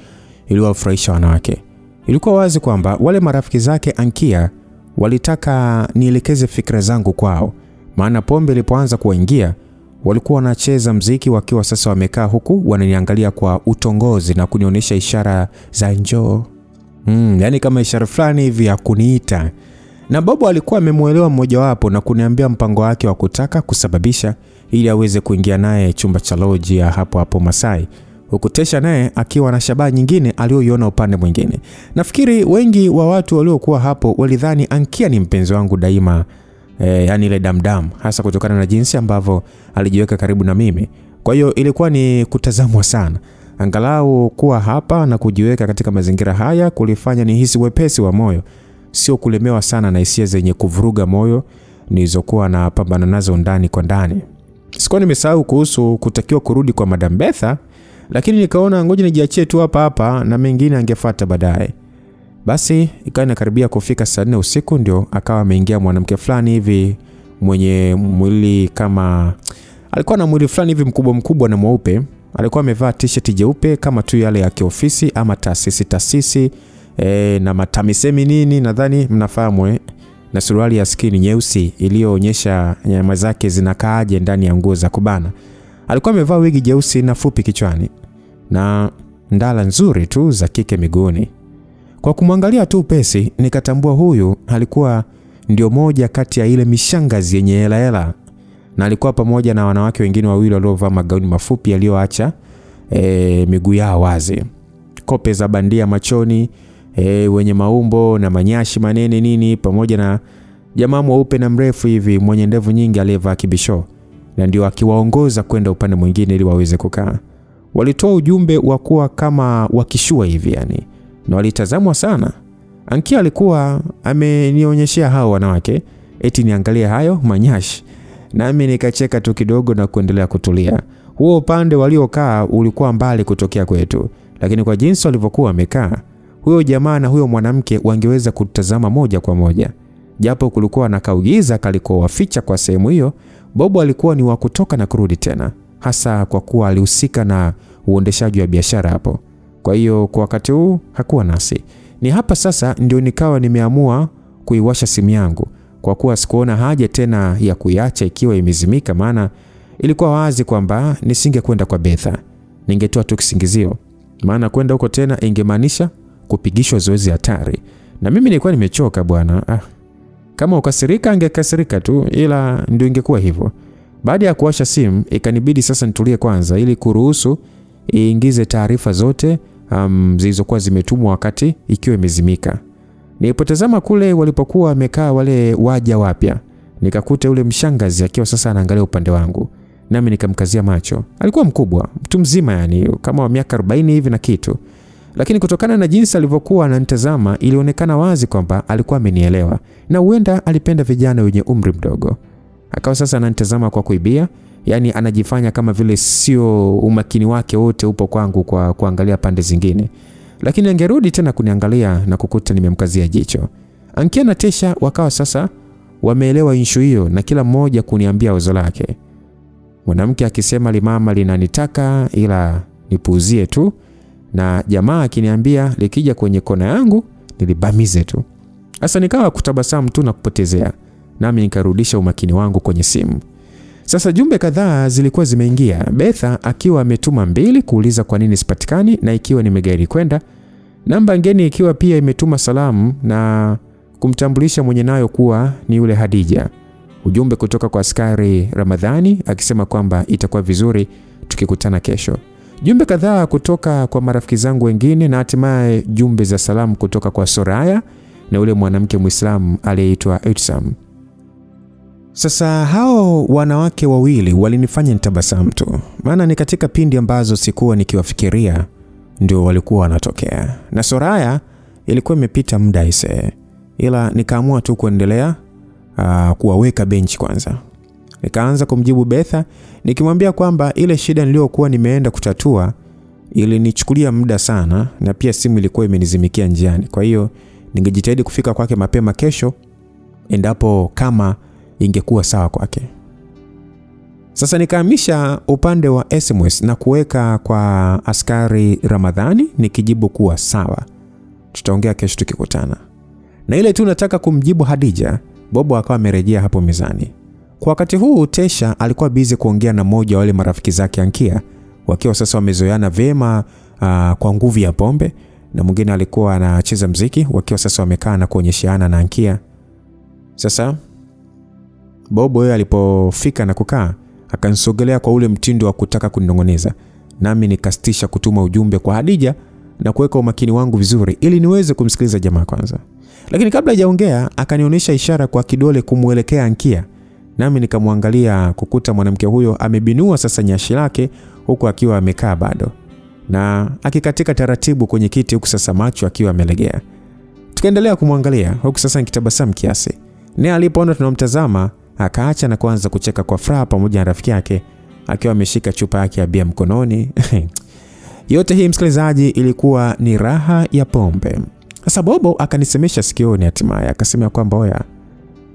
ili wafurahisha wanawake. Ilikuwa wazi kwamba wale marafiki zake Ankia walitaka nielekeze fikra zangu kwao, maana pombe ilipoanza kuingia walikuwa wanacheza mziki wakiwa sasa wamekaa huku wananiangalia kwa utongozi na kunionyesha ishara za njoo. Yani kama ishara fulani hivi ya kuniita. Na Bobo alikuwa amemuelewa mmoja wapo na kuniambia mpango wake wa kutaka kusababisha ili aweze kuingia naye chumba cha loji ya hapo Masai. Ukutesha naye akiwa na shabaha nyingine aliyoiona upande mwingine. Nafikiri wengi wa watu waliokuwa hapo walidhani Ankia ni mpenzi wangu daima, yani ile damdam, hasa kutokana na jinsi ambavyo alijiweka karibu na mimi. Kwa hiyo ilikuwa ni kutazamwa sana. Angalau kuwa hapa na kujiweka katika mazingira haya kulifanya nihisi wepesi wa moyo, sio kulemewa sana na hisia zenye kuvuruga moyo nilizokuwa na pambana nazo ndani kwa ndani. Sikuwa nimesahau kuhusu kutakiwa kurudi kwa Madam Betha, lakini nikaona ngoja nijiachie tu hapa na mengine angefuata baadaye. Basi ikawa inakaribia kufika saa 4 usiku ndio akawa ameingia mwanamke fulani hivi mwenye mwili kama alikuwa na mwili fulani hivi mkubwa na mweupe. Alikuwa amevaa t-shirt jeupe kama tu yale ya kiofisi ama taasisi na matamisemi nini nadhani mnafahamu, na suruali ya skini nyeusi iliyoonyesha nyama zake zinakaaje ndani ya nguo za kubana. Alikuwa amevaa wigi jeusi na fupi kichwani na ndala nzuri tu za kike miguuni. Kwa kumwangalia tu pesi nikatambua huyu alikuwa ndio moja kati ya ile mishangazi yenye hela, na alikuwa pamoja na wanawake wengine wawili waliovaa magauni mafupi yaliyoacha miguu yao wazi, kope za bandia machoni, wenye maumbo na manyashi manene nini, pamoja na jamaa mweupe na mrefu hivi mwenye ndevu nyingi aliyevaa kibisho, na ndio akiwaongoza kwenda upande mwingine ili waweze kukaa. Walitoa ujumbe wa kuwa kama wakishua hivi yani, na walitazamwa sana. Ankia alikuwa amenionyeshia hao wanawake eti niangalie hayo manyashi, nami nikacheka tu kidogo na kuendelea kutulia. Huo upande waliokaa ulikuwa mbali kutokea kwetu, lakini kwa jinsi walivyokuwa wamekaa, huyo jamaa na huyo mwanamke wangeweza kutazama moja kwa moja. Japo kulikuwa na kaugiza kalikuwa waficha kwa sehemu hiyo, Bobo alikuwa ni wa kutoka na kurudi tena, hasa kwa kuwa alihusika na uendeshaji wa biashara hapo. Kwa hiyo kwa wakati huu hakuwa nasi. Ni hapa sasa ndio nikawa nimeamua kuiwasha simu yangu, kwa kuwa sikuona haja tena ya kuiacha ikiwa imezimika, maana ilikuwa wazi kwamba nisingekwenda kwa Betha. Ningetoa tu kisingizio, maana kwenda huko tena ingemaanisha kupigishwa zoezi hatari, na mimi nilikuwa nimechoka bwana. Kama ukasirika angekasirika tu, ila ndio ingekuwa hivyo. Baada ya kuwasha simu ikanibidi sasa nitulie kwanza ili kuruhusu iingize taarifa zote zilizokuwa zimetumwa wakati ikiwa imezimika. Nilipotazama kule walipokuwa wamekaa wale waja wapya, nikakuta yule mshangazi akiwa sasa anaangalia upande wangu, nami nikamkazia macho. Alikuwa mkubwa, mtu mzima yani kama wa miaka 40 hivi na kitu, lakini kutokana na jinsi alivyokuwa ananitazama ilionekana wazi kwamba alikuwa amenielewa na huenda alipenda vijana wenye umri mdogo. Akawa sasa ananitazama kwa kuibia, yani anajifanya kama vile sio umakini wake wote upo kwangu kwa kuangalia pande zingine, lakini angerudi tena kuniangalia na kukuta nimemkazia jicho. Ankia na Tesha wakawa sasa wameelewa issue hiyo na kila mmoja kuniambia wazo lake. Mwanamke akisema limama linanitaka ila nipuuzie tu, na jamaa akiniambia likija kwenye kona yangu nilibamize tu. Sasa nikawa kutabasamu tu na kupotezea, nami nikarudisha umakini wangu kwenye simu. Sasa jumbe kadhaa zilikuwa zimeingia, Betha akiwa ametuma 2 kuuliza kwa nini sipatikani na ikiwa nimegari kwenda, namba ngeni ikiwa pia imetuma salamu na kumtambulisha mwenye nayo kuwa ni yule Hadija. Ujumbe kutoka kwa askari Ramadhani akisema kwamba itakuwa vizuri tukikutana kesho. Jumbe kadhaa kutoka kwa marafiki zangu wengine na hatimaye jumbe za salamu kutoka kwa Soraya na ule mwanamke Muislamu aliyeitwa Etsam. Sasa hao wanawake wawili walinifanya nitabasamu tu, maana ni katika pindi ambazo sikuwa nikiwafikiria ndio walikuwa wanatokea. Na Soraya ilikuwa imepita muda ise, ila nikaamua tu kuendelea kuwaweka benchi kwanza. Nikaanza kumjibu Betha nikimwambia kwamba ile shida niliyokuwa nimeenda kutatua ilinichukulia muda sana na pia simu ilikuwa imenizimikia njiani. Kwa hiyo ningejitahidi kufika kwake mapema kesho endapo kama ingekuwa sawa kwake. Sasa nikahamisha upande wa SMS na kuweka kwa askari Ramadhani nikijibu kuwa sawa, tutaongea kesho tukikutana. Na ile tu nataka kumjibu Hadija, Bobo akawa amerejea hapo mezani. Kwa wakati huu Tesha alikuwa busy kuongea na mmoja wale marafiki zake Ankia, wakiwa sasa wamezoeana vema kwa nguvu ya pombe, na mwingine alikuwa anacheza muziki, wakiwa sasa wamekaa na kuonyeshana na Ankia. Sasa Bobo yeye alipofika na kukaa, akanisogelea kwa ule mtindo wa kutaka kuninong'oneza, nami nikastisha kutuma ujumbe kwa Hadija na kuweka umakini wangu vizuri ili niweze kumsikiliza jamaa kwanza. Lakini kabla hajaongea akanionyesha ishara kwa kidole kumuelekea Ankia, nami nikamwangalia kukuta mwanamke huyo amebinua sasa nyashi lake huku akiwa amekaa bado na akikatika taratibu kwenye kiti, huku sasa macho akiwa amelegea. Tukaendelea kumwangalia huku sasa nikitabasamu kiasi. Naye alipoona tunamtazama akaacha na kuanza kucheka kwa furaha pamoja na rafiki yake akiwa ameshika chupa yake ya bia mkononi. Yote hii msikilizaji ilikuwa ni raha ya pombe. Sasa Bobo akanisemesha sikioni hatimaye akasema kwamba oya,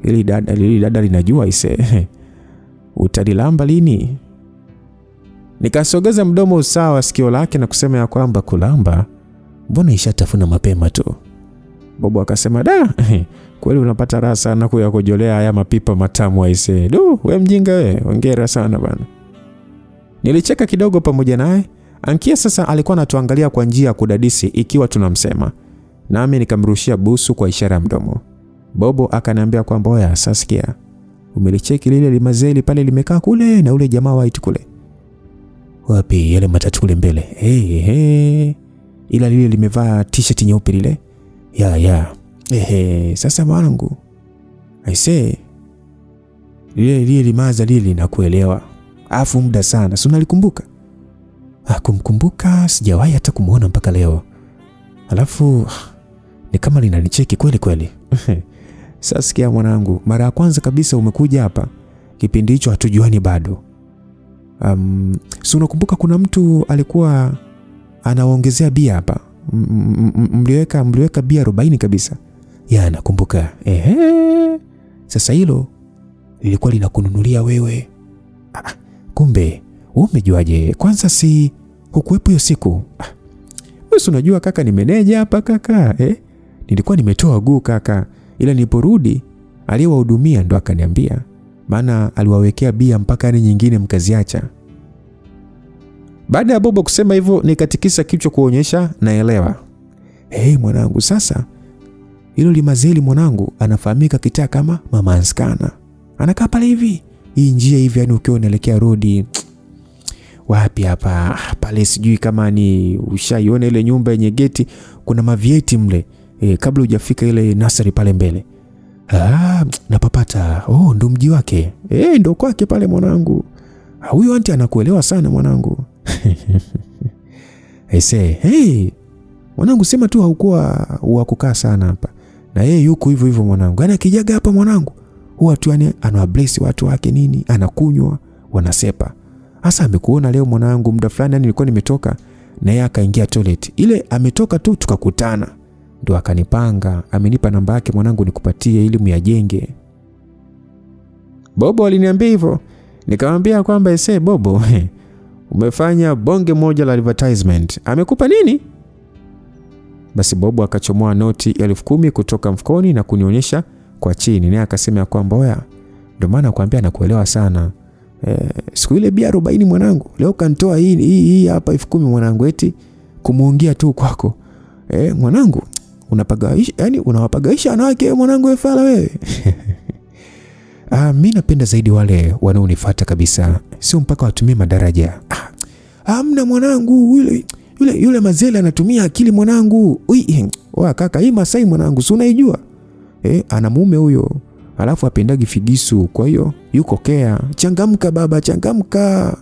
ili dada linajua ise, utalilamba lini? Nikasogeza mdomo usawa sikio lake na kusema ya kwamba kulamba mbona ishatafuna mapema tu. Bobo akasema da, kweli unapata raha sana kujolea haya mapipa matamu aise. Du, we mjinga we, hongera sana bana. Nilicheka kidogo pamoja naye. Ankia sasa alikuwa anatuangalia kwa njia ya kudadisi ikiwa tunamsema, nami nikamrushia busu kwa ishara ya mdomo. Bobo akaniambia kwamba oya, sasikia, umelicheki lile limazeli pale limekaa kule na ule jamaa white kule? Wapi? Yale matatu kule mbele. Ila lile limevaa t-shirt nyeupe lile. Ya. Sasa mwanangu, I say lile limaza lile nakuelewa. Afu muda sana, si unalikumbuka? Kumkumbuka sijawahi hata kumuona mpaka leo. Alafu ni kama linanicheki kweli kweli. Sasa sikia mwanangu, mara ya kwanza kabisa umekuja hapa, kipindi hicho hatujuani bado. Si unakumbuka kuna mtu alikuwa anaongezea bia hapa? Mliweka bia 40 kabisa. Ya nakumbuka. Sasa hilo lilikuwa linakununulia wewe. Kumbe wewe umejuaje? Kwanza si hukuwepo hiyo siku? Wewe unajua kaka ni meneja hapa kaka. Nilikuwa nimetoa guu kaka, ila niliporudi aliyewahudumia ndo akaniambia, maana aliwawekea bia mpaka ni nyingine mkaziacha. Baada ya Bobo kusema hivyo nikatikisa kichwa kuonyesha naelewa. Mwanangu, sasa hilo limazeli mwanangu anafahamika kitaa kama Mama Anskana. Anakaa pale hivi. Hii njia hivi yani ukiwa unaelekea rodi wapi hapa pale, sijui kama ni ushaiona ile nyumba yenye geti, kuna mavieti mle kabla hujafika ile nursery pale mbele. Napapata. Ndo mji wake. Ndo kwake pale mwanangu. Huyo anti anakuelewa sana mwanangu. Mwanangu sema tu haukuwa kukaa sana hapa. Na yeye yuko hivyo hivyo mwanangu. Ana kijaga hapa mwanangu. Huwa tu yani anawabless watu wake nini, anakunywa, wanasepa. Hasa amekuona leo mwanangu muda fulani yani nilikuwa nimetoka na yeye akaingia toilet. Ile ametoka tu tukakutana. Ndo akanipanga, amenipa namba yake mwanangu nikupatie ili muyajenge. Bobo aliniambia hivyo. Nikamwambia kwamba Bobo, umefanya bonge moja la advertisement. Amekupa nini? Basi Bobo akachomoa noti 10,000 kutoka mfukoni na kunionyesha kwa chini. Naye akasema kwamba oya, ndio maana nakwambia nakuelewa sana. Siku ile bia 40 mwanangu, leo kanitoa hii hapa 10,000 mwanangu, eti kumuongea tu kwako. Mwanangu, unapagaisha yani unawapagaisha wanawake mwanangu efala wewe. Mimi napenda zaidi wale wanaonifuata kabisa, sio mpaka watumie madaraja. hamna mwanangu, yule Mazele anatumia akili mwanangu. Wa kaka, hii Masai mwanangu, si unaijua? Ana mume huyo. Alafu apendagi figisu, kwa hiyo yuko kea. Changamka baba, changamka.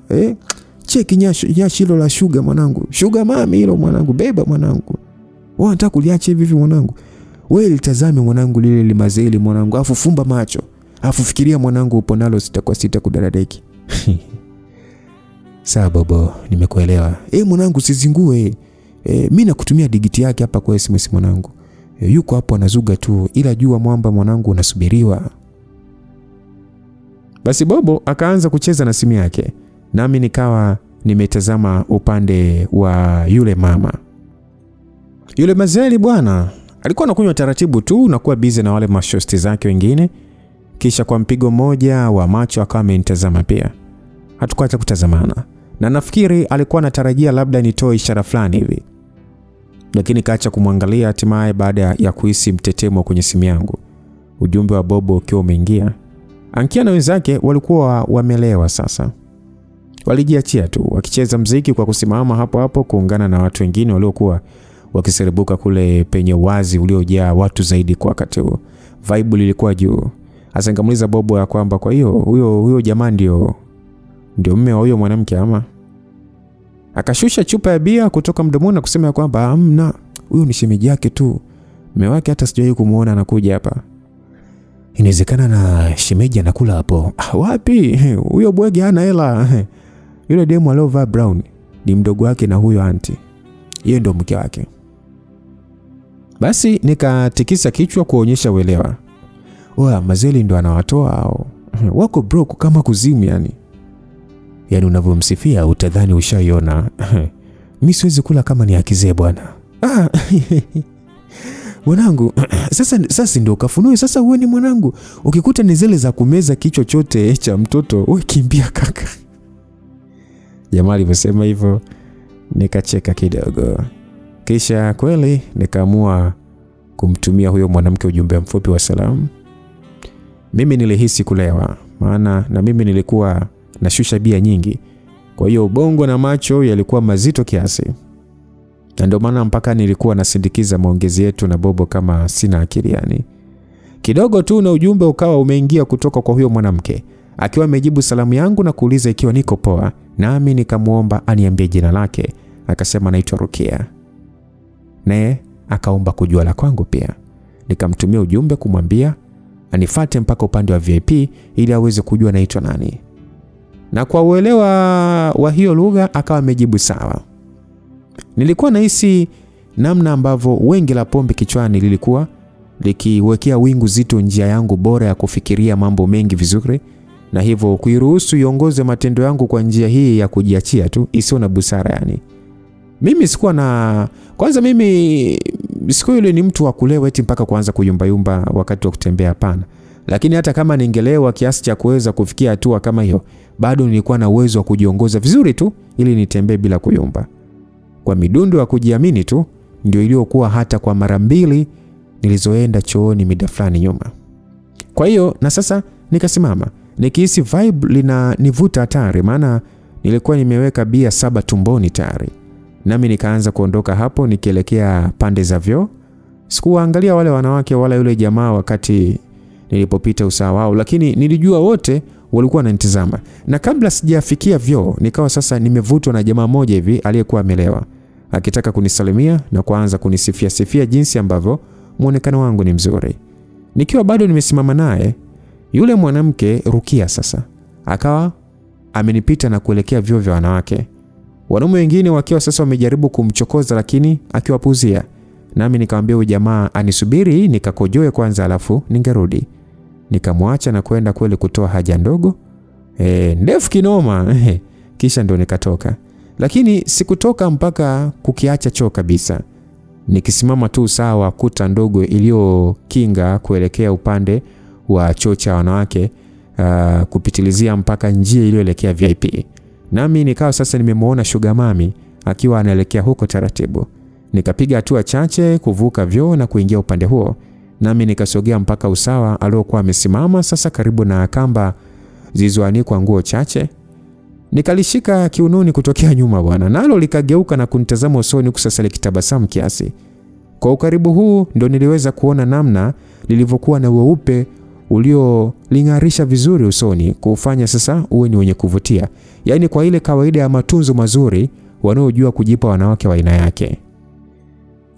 Cheki nyashi hilo la sugar mwanangu. Sugar mami hilo mwanangu, beba mwanangu. Wewe unataka kuliacha hivi mwanangu? Wewe litazame mwanangu lile Mazele mwanangu, afu fumba macho. Afu fikiria mwanangu, upo nalo 6 kwa 6 kudaradeki. Sawa bobo, nimekuelewa. Mwanangu sizingue. Mimi nakutumia digiti yake hapa kwa SMS mwanangu. Yuko hapo anazuga tu, ila jua mwamba mwanangu unasubiriwa. Basi bobo akaanza kucheza na simu yake. Nami nikawa nimetazama upande wa yule mama. Yule Mazele bwana alikuwa anakunywa taratibu tu na kuwa busy na wale mashosti zake wengine. Kisha kwa mpigo mmoja wa macho akawa amenitazama pia. Hatukuacha kutazamana. Na nafikiri alikuwa anatarajia labda nitoe ishara fulani hivi. Lakini kaacha kumwangalia. Hatimaye baada ya kuhisi mtetemo kwenye simu yangu, ujumbe wa bobo ukiwa umeingia. Ankia na wenzake walikuwa wamelewa sasa. Walijiachia tu wakicheza mziki kwa kusimama hapo hapo kuungana na watu wengine waliokuwa wakiserebuka kule penye wazi uliojaa watu zaidi kwa wakati huo. Vibe lilikuwa juu. Asangamuliza bobo ya kwamba kwa hiyo huyo jamaa ndio mume wa huyo mwanamke ama? Akashusha chupa ya bia kutoka mdomoni na kusema kwamba hamna, huyo ni shemeji yake tu. Mume wake hata sijawahi kumuona anakuja hapa. Inawezekana na shemeji anakula hapo. Wapi? Huyo bwege hana hela. Yule demu aliovaa brown ni mdogo wake na huyo aunti. Yeye ndo mke wake. Basi nikatikisa kichwa kuonyesha uelewa. Mazele ndo anawatoa au? Wako broke kama kuzimu yani. Yaani unavyomsifia utadhani ushaiona. Mimi siwezi kula kama ni akizee bwana. Mwanangu, sasa ndio kafunue sasa uone mwanangu. Ukikuta ni zile za kumeza kichwa chote cha mtoto, wewe kimbia kaka. Jamaa alivyosema hivyo nikacheka kidogo. Kisha kweli nikaamua kumtumia huyo mwanamke ujumbe mfupi wa salamu. Mimi nilihisi kulewa, maana na mimi nilikuwa nashusha bia nyingi. Kwa hiyo ubongo na macho yalikuwa mazito kiasi. Na ndio maana mpaka nilikuwa nasindikiza maongezi yetu na bobo kama sina akili yani. Kidogo tu na ujumbe ukawa umeingia kutoka kwa huyo mwanamke, akiwa amejibu salamu yangu na kuuliza ikiwa niko poa. Nami nikamuomba aniambie jina lake. Akasema anaitwa Rukia. Naye akaomba kujua la kwangu pia. Nikamtumia ujumbe kumwambia anifuate mpaka upande wa VIP ili aweze kujua naitwa nani. Na kwa uelewa wa hiyo lugha akawa amejibu sawa. Nilikuwa nahisi namna ambavyo wengi la pombe kichwani lilikuwa likiwekea wingu zito njia yangu bora ya kufikiria mambo mengi vizuri, na hivyo kuiruhusu iongoze matendo yangu kwa njia hii ya kujiachia tu isiyo na busara yani. Mimi sikuwa na mimi siku ile ni mtu wa kulewa eti mpaka kuanza kuyumba wakati wa kutembea, hapana. Lakini hata kama ningelewa kiasi cha kuweza kufikia hatua kama hiyo, bado nilikuwa na uwezo wa kujiongoza vizuri tu ili nitembee bila kuyumba. Kwa midundo ya kujiamini tu ndio iliyokuwa hata kwa mara 2 nilizoenda chooni mida fulani nyuma. Kwa hiyo na sasa nikasimama nikihisi vibe linanivuta hatari, maana nilikuwa nimeweka bia 7 tumboni tayari. Nami nikaanza kuondoka hapo nikielekea pande za vyoo. Sikuangalia wale wanawake wala yule jamaa wakati nilipopita usawa wao, lakini nilijua wote walikuwa wananitazama. Na kabla sijafikia vyoo nikawa sasa nimevutwa na jamaa mmoja hivi aliyekuwa amelewa, akitaka kunisalimia na kuanza kunisifia jinsi ambavyo muonekano wangu ni mzuri. Nikiwa bado nimesimama naye, yule mwanamke Rukia sasa akawa amenipita na kuelekea vyoo vya wanawake. Wanaume wengine wakiwa sasa wamejaribu kumchokoza lakini akiwapuzia. Nami nikamwambia huyu jamaa anisubiri nikakojoe kwanza alafu ningerudi. Nikamwacha na kwenda kweli kutoa haja ndogo. Ndefu kinoma. Kisha ndo nikatoka. Lakini sikutoka mpaka kukiacha choo kabisa. Nikisimama tu sawa kuta ndogo iliyokinga kuelekea upande wa choo cha wanawake, kupitilizia mpaka njia iliyoelekea VIP. Nami nikawa sasa nimemuona Sugar Mami akiwa anaelekea huko taratibu. Nikapiga hatua chache kuvuka vyoo na kuingia upande huo. Nami nikasogea mpaka usawa aliokuwa amesimama sasa karibu na kamba zilizoanikwa nguo chache. Nikalishika kiunoni kutokea nyuma bwana, nalo likageuka na kunitazama usoni huku sasa likitabasamu kiasi. Kwa ukaribu huu ndo niliweza kuona namna lilivyokuwa na weupe uliolingarisha vizuri usoni, kufanya sasa uwe ni wenye kuvutia. Yaani kwa ile kawaida ya matunzo mazuri wanaojua kujipa wanawake wa aina yake.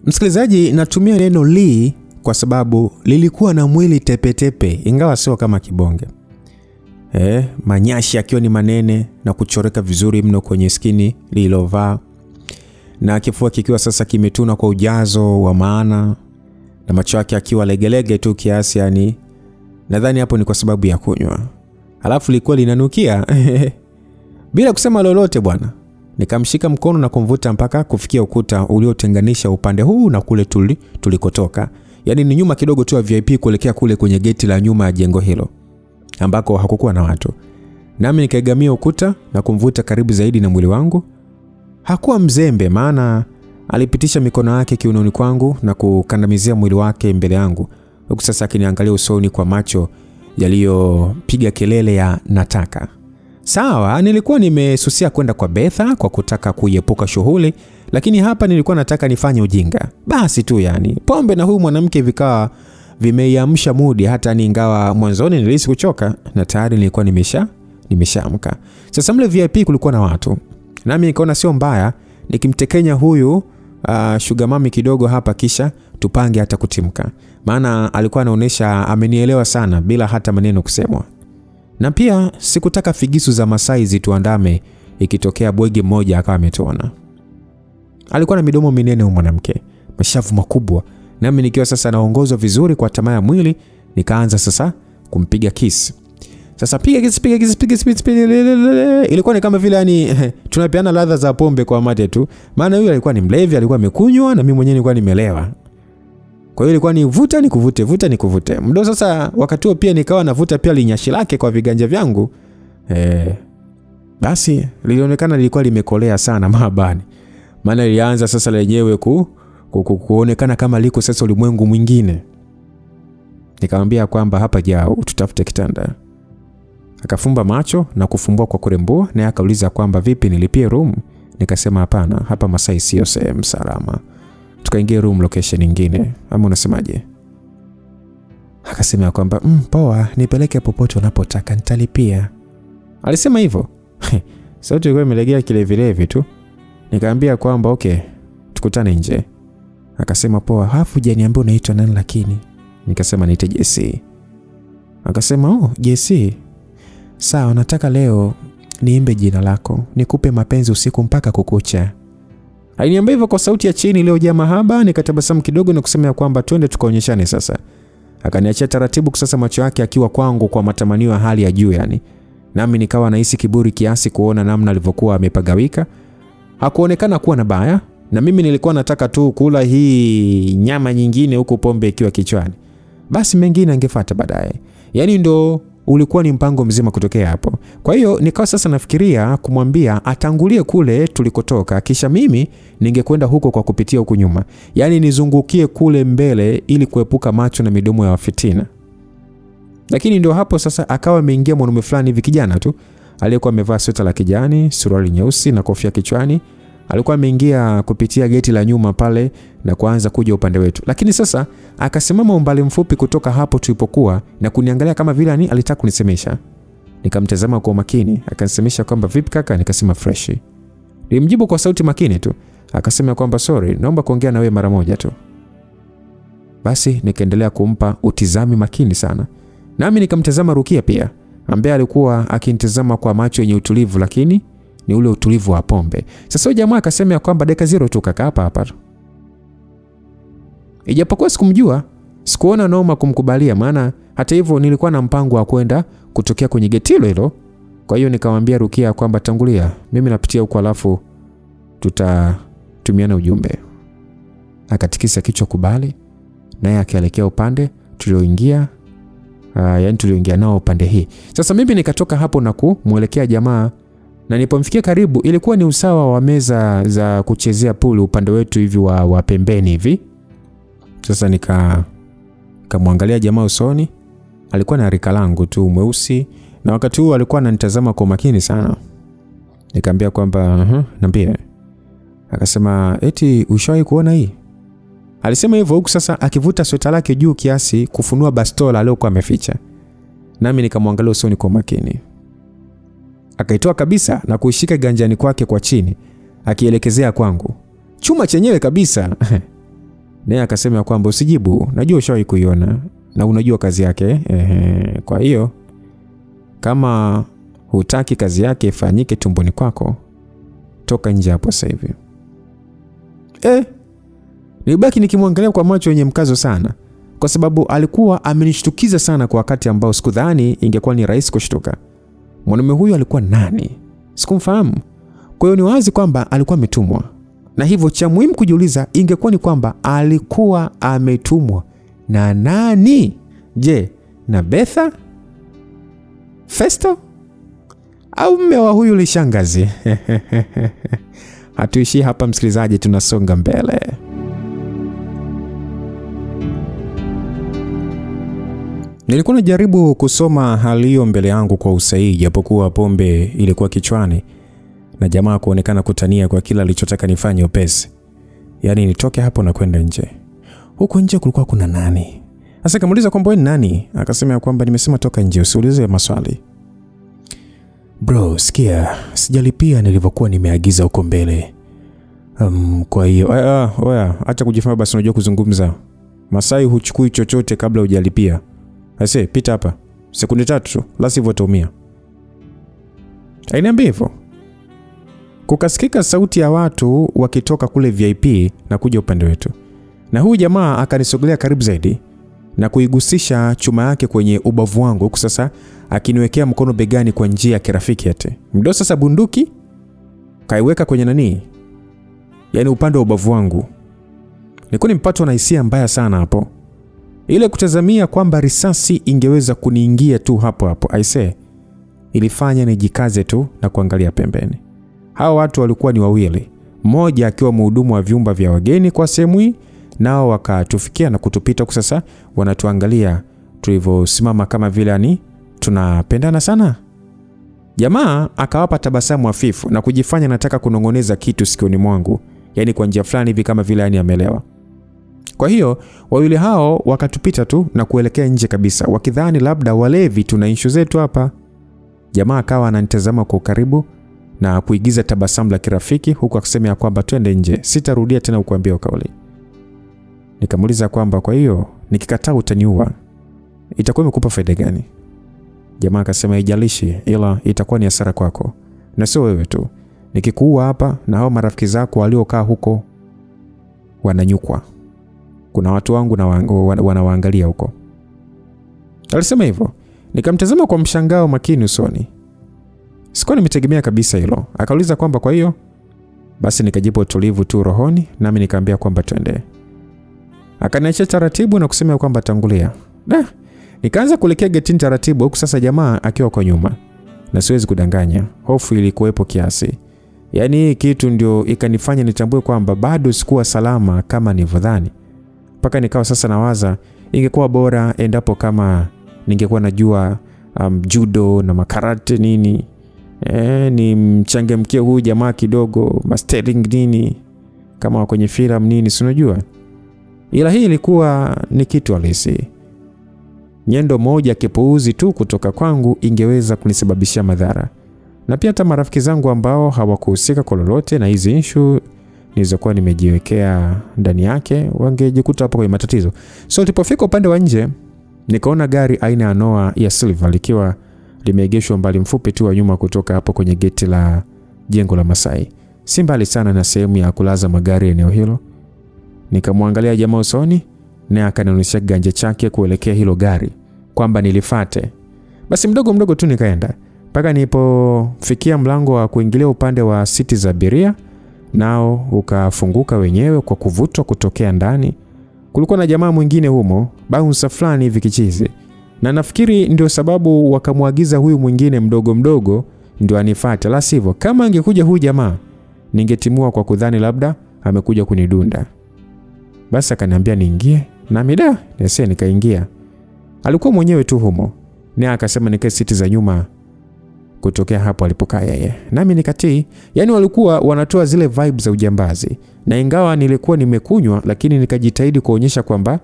Msikilizaji, natumia neno li kwa sababu lilikuwa na mwili tepetepe, ingawa sio kama kibonge. Manyashi akiwa ni manene na kuchoreka vizuri mno kwenye skini lilovaa, na kifua kikiwa sasa kimetuna kwa ujazo wa maana, na macho yake akiwa legelege tu kiasi, yani nadhani hapo ni kwa sababu ya kunywa. Alafu lilikuwa linanukia. Bila kusema lolote bwana, nikamshika mkono na kumvuta mpaka kufikia ukuta uliotenganisha upande huu na kule tulikotoka. Yani ni nyuma kidogo tu ya VIP kuelekea kule kwenye geti la nyuma ya jengo hilo ambako hakukuwa na watu. Nami nikaigamia ukuta na kumvuta karibu zaidi na mwili wangu. Hakuwa mzembe, maana alipitisha mikono yake kiunoni kwangu na kukandamizia mwili wake mbele yangu, huku sasa akiniangalia usoni kwa macho yaliyopiga kelele ya nataka. Sawa, nilikuwa nimesusia kwenda kwa Betha kwa kutaka kuiepuka shughuli, lakini hapa nilikuwa nataka nifanye ujinga. Basi tu yani, pombe na huyu mwanamke vikawa vimeiamsha mudi, hata ingawa mwanzoni nilihisi kuchoka na tayari nilikuwa nimeshaamka. Sasa mle VIP kulikuwa na watu. Nami nikaona sio mbaya nikimtekenya huyu sugar mami kidogo hapa, kisha tupange hata kutimka. Maana alikuwa anaonesha amenielewa sana bila hata maneno kusemwa. Na pia sikutaka figisu za Masai zituandame ikitokea bwege mmoja akawa ametuona. Alikuwa na midomo minene huyu mwanamke, mashavu makubwa. Nami nikiwa sasa naongozwa vizuri kwa tamaa ya mwili, nikaanza sasa kumpiga kiss. Sasa piga kiss. Ilikuwa ni kama vile yani tunapeana ladha za pombe kwa mate tu. Maana huyu alikuwa ni mlevi, alikuwa amekunywa na mimi mwenyewe nilikuwa nimelewa. Kwa hiyo ilikuwa ni vuta nikuvute. Mdo sasa wakati huo pia nikawa navuta pia linyashi lake kwa viganja vyangu. Basi lilionekana lilikuwa limekolea sana mahabani. Maana ilianza sasa lenyewe kuonekana kama liko sasa ulimwengu mwingine. Nikamwambia kwamba hapa jao tutafute kitanda. Akafumba macho na kufumbua kwa kurembua, na akauliza kwamba vipi nilipie room. Nikasema hapana, hapa Masai sio sehemu salama. Tukaingia room location nyingine. Ama unasemaje? Akasema kwamba poa, nipeleke popote unapotaka nitalipia. Alisema hivyo. Sauti ilikuwa imelegea kilevilevi tu. Nikamwambia kwamba okay, tukutane nje. Akasema poa, hafu hujaniambia unaitwa nani lakini. Nikasema naitwa JC. Akasema JC. Sawa, nataka leo niimbe jina lako, nikupe mapenzi usiku mpaka kukucha. Aliniambia hivyo kwa sauti ya chini iliyojaa mahaba. Nikatabasamu kidogo na kusema kwamba twende tukaonyeshane sasa. Akaniachia taratibu sasa, macho yake akiwa kwangu kwa matamanio ya hali ya juu yani. Nami nikawa nahisi kiburi kiasi kuona namna alivyokuwa amepagawika. Hakuonekana kuwa na baya, na mimi nilikuwa nataka tu kula hii nyama nyingine huko pombe ikiwa kichwani. Basi mengine angefuata baadaye. Yani ndo ulikuwa ni mpango mzima kutokea hapo. Kwa hiyo nikawa sasa nafikiria kumwambia atangulie kule tulikotoka, kisha mimi ningekwenda huko kwa kupitia huko nyuma. Yani nizungukie kule mbele ili kuepuka macho na midomo ya wafitina. Lakini ndio hapo sasa akawa ameingia mwanaume fulani hivi, kijana tu aliyekuwa amevaa sweta la kijani, suruali nyeusi na kofia kichwani. Alikuwa ameingia kupitia geti la nyuma pale na kuanza kuja upande wetu. Lakini sasa akasimama umbali mfupi kutoka hapo tulipokuwa na kuniangalia kama vile alitaka kunisemesha. Nikamtazama kwa makini, akanisemesha kwamba vipi kaka. Nikasema fresh. Nilimjibu kwa sauti makini tu. Akasema kwamba sorry, naomba kuongea na wewe mara moja tu. Basi nikaendelea kumpa utizami makini sana. Nami nikamtazama Rukia pia, ambaye alikuwa akinitazama kwa macho yenye utulivu, lakini ni ule utulivu wa pombe. Sasa jamaa akasema kwamba dakika 0 tu kaka hapa. Ijapokuwa sikumjua, sikuona noma kumkubalia, maana hata hivyo nilikuwa na mpango wa kwenda kutokea kwenye geti hilo. Kwa hiyo nikamwambia Rukia kwamba tangulia, mimi napitia huko alafu tutatumiana ujumbe. Akatikisa kichwa kubali, naye akaelekea upande tulioingia. Yani tulioingia nao upande hii. Sasa mimi nikatoka hapo na kumuelekea jamaa, na nilipomfikia karibu ilikuwa ni usawa wa meza za kuchezea pool upande wetu hivi wa pembeni hivi. Sasa nikamwangalia jamaa usoni. Alikuwa na rika langu tu, mweusi, na wakati huo alikuwa ananitazama kwa makini sana. Nikamwambia kwamba niambie. Akasema eti ushawahi kuona hii? Alisema hivyo huku sasa akivuta sweta lake juu kiasi kufunua bastola aliyokuwa ameficha. Nami nikamwangalia usoni kwa makini. Akaitoa kabisa na kuishika ganjani kwake kwa chini, akielekezea kwangu. Chuma chenyewe kabisa. Naye akasema kwamba usijibu, najua ushawahi kuiona na unajua kazi yake. Kwa hiyo kama hutaki kazi yake ifanyike tumboni kwako, toka nje hapo sasa hivi. Nilibaki nikimwangalia kwa macho yenye mkazo sana, kwa sababu alikuwa amenishtukiza sana kwa wakati ambao sikudhani ingekuwa ni rahisi kushtuka. Mwanamume huyu alikuwa nani? Sikumfahamu. Kwa hiyo ni wazi kwamba alikuwa ametumwa. Na hivyo cha muhimu kujiuliza ingekuwa ni kwamba alikuwa ametumwa na nani? Je, na Betha? Festo? Au mume wa huyu lishangazi? Hatuishi hapa msikilizaji, tunasonga mbele. Nilikuwa najaribu kusoma hali hiyo mbele yangu kwa usahihi, japokuwa pombe ilikuwa kichwani na jamaa kuonekana kutania kwa kila alichotaka nifanye upesi. Yaani nitoke hapo na kwenda nje. Huko nje kulikuwa kuna nani? Sasa kamuuliza kwamba wewe ni nani? Akasema kwamba nimesema toka nje, usiulize maswali. Bro, sikia, sijalipia nilivyokuwa nimeagiza huko mbele. Kwa hiyo acha kujifanya basi unajua kuzungumza. Masai huchukui chochote kabla hujalipia. Ase, pita hapa. Sekunde 3 tu, la sivyo utaumia. Ainiambia hivyo. Kukasikika sauti ya watu wakitoka kule VIP na kuja upande wetu. Na huyu jamaa akanisogelea karibu zaidi na kuigusisha chuma yake kwenye ubavu wangu, huku sasa akiniwekea mkono begani kwa njia ya kirafiki ate. Mdo sasa bunduki kaiweka kwenye nani? Yaani upande wa ubavu wangu. Nilikuwa nimpatwa na hisia mbaya sana hapo. Ile kutazamia kwamba risasi ingeweza kuniingia tu hapo hapo, aisee, ilifanya nijikaze tu na kuangalia pembeni. Hao watu walikuwa ni wawili, mmoja akiwa mhudumu wa vyumba vya wageni kwa sehemu hii, nao wakatufikia na kutupita kwa sasa wanatuangalia tulivyosimama kama vile ani tunapendana sana. Jamaa akawapa tabasamu hafifu na kujifanya nataka kunongoneza kitu sikioni mwangu, yani kwa njia fulani hivi kama vile ani amelewa. Kwa hiyo wawili hao wakatupita tu na kuelekea nje kabisa, wakidhani labda walevi tuna issue zetu hapa. Jamaa akawa ananitazama kwa karibu na kuigiza tabasamu la kirafiki huku akisema kwamba twende nje, sitarudia tena kukuambia kauli. Nikamuuliza kwamba kwa hiyo nikikataa utaniua, itakuwa imekupa faida gani? Jamaa akasema haijalishi, ila itakuwa ni hasara kwako. Na sio wewe tu. Nikikuua hapa na hao marafiki zako waliokaa huko wananyukwa. Kuna watu wangu na wanawaangalia huko. Alisema hivyo. Nikamtazama kwa mshangao makini usoni. Sikuwa nimetegemea kabisa hilo. Akauliza kwamba kwa hiyo basi nikajibu utulivu tu rohoni, nami nikamwambia kwamba twende. Akaniacha taratibu na kusema kwamba tangulia. Nikaanza kuelekea getini taratibu, huku sasa jamaa akiwa kwa nyuma. Na siwezi kudanganya, hofu ilikuwepo kiasi. Yaani kitu ndio ikanifanya nitambue kwamba bado sikuwa salama kama nilivyodhani. Mpaka nikawa sasa nawaza ingekuwa bora endapo kama ningekuwa najua judo na makarate nini. Ni mchangamkie huyu jamaa kidogo, mastering nini kama kwenye filamu nini, si unajua. Ila hii ilikuwa ni kitu halisi. Nyendo moja kipuuzi tu kutoka kwangu ingeweza kunisababishia madhara. Na pia hata marafiki zangu ambao hawakuhusika kwa lolote na hizi issue nilizokuwa nimejiwekea ndani yake wangejikuta hapo kwenye matatizo. So tulipofika upande wa nje, nikaona gari aina ya Noah ya silver likiwa limeegeshwa mbali mfupi tu wa nyuma kutoka hapo kwenye geti la jengo la Masai. Si mbali sana na sehemu ya kulaza magari eneo hilo. Nikamwangalia jamaa usoni na akanionyesha ganja chake kuelekea hilo gari kwamba nilifate. Basi mdogo tu nikaenda mpaka nilipofikia mlango wa kuingilia upande wa siti za abiria, nao ukafunguka wenyewe kwa kuvutwa kutokea ndani. Kulikuwa na jamaa mwingine humo, bouncer fulani hivi kichizi. Na nafikiri ndio sababu wakamwagiza huyu mwingine mdogo ndio anifuate, la sivyo kama angekuja huyu jamaa ningetimua kwa kudhani labda amekuja kunidunda. Basi akaniambia niingie, na mida nese nikaingia. Alikuwa mwenyewe tu humo. Na akasema nikae siti za nyuma kutokea hapo alipokaa yeye. Nami nikatii. Yaani walikuwa wanatoa zile vibes za ujambazi. Na ingawa nilikuwa nimekunywa, lakini nikajitahidi kuonyesha kwamba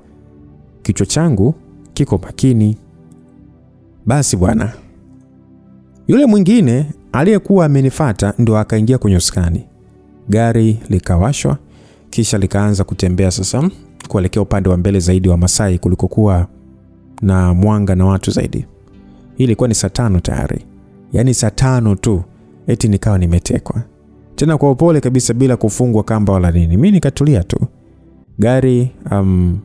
kichwa changu kiko makini. Basi bwana, yule mwingine aliyekuwa amenifuata ndo akaingia kwenye usukani. Gari likawashwa, kisha likaanza kutembea sasa kuelekea upande wa mbele zaidi wa Masai kulikokuwa na mwanga na watu zaidi. Hii ilikuwa ni saa 5 tayari. Yaani saa 5 tu eti nikawa nimetekwa. Tena kwa upole kabisa bila kufungwa kamba wala nini. Mimi nikatulia tu. Gari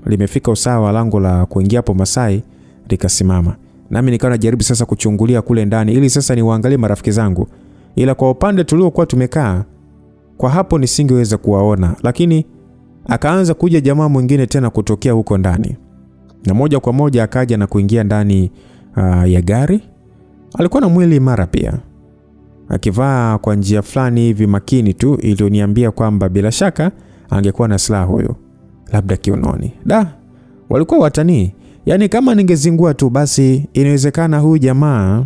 limefika usawa wa lango la kuingia hapo Masai, likasimama. Nami nikawa najaribu sasa kuchungulia kule ndani ili sasa niwaangalie marafiki zangu. Ila kwa upande tuliokuwa tumekaa, kwa hapo nisingeweza kuwaona, lakini akaanza kuja jamaa mwingine tena kutokea huko ndani. Na moja kwa moja akaja na kuingia ndani ya gari. Alikuwa na mwili imara pia. Akivaa kwa njia fulani hivi makini tu iliyoniambia kwamba bila shaka angekuwa na silaha huyo. Labda kiunoni. Walikuwa watanii. Yaani kama ningezingua tu basi inawezekana huyu jamaa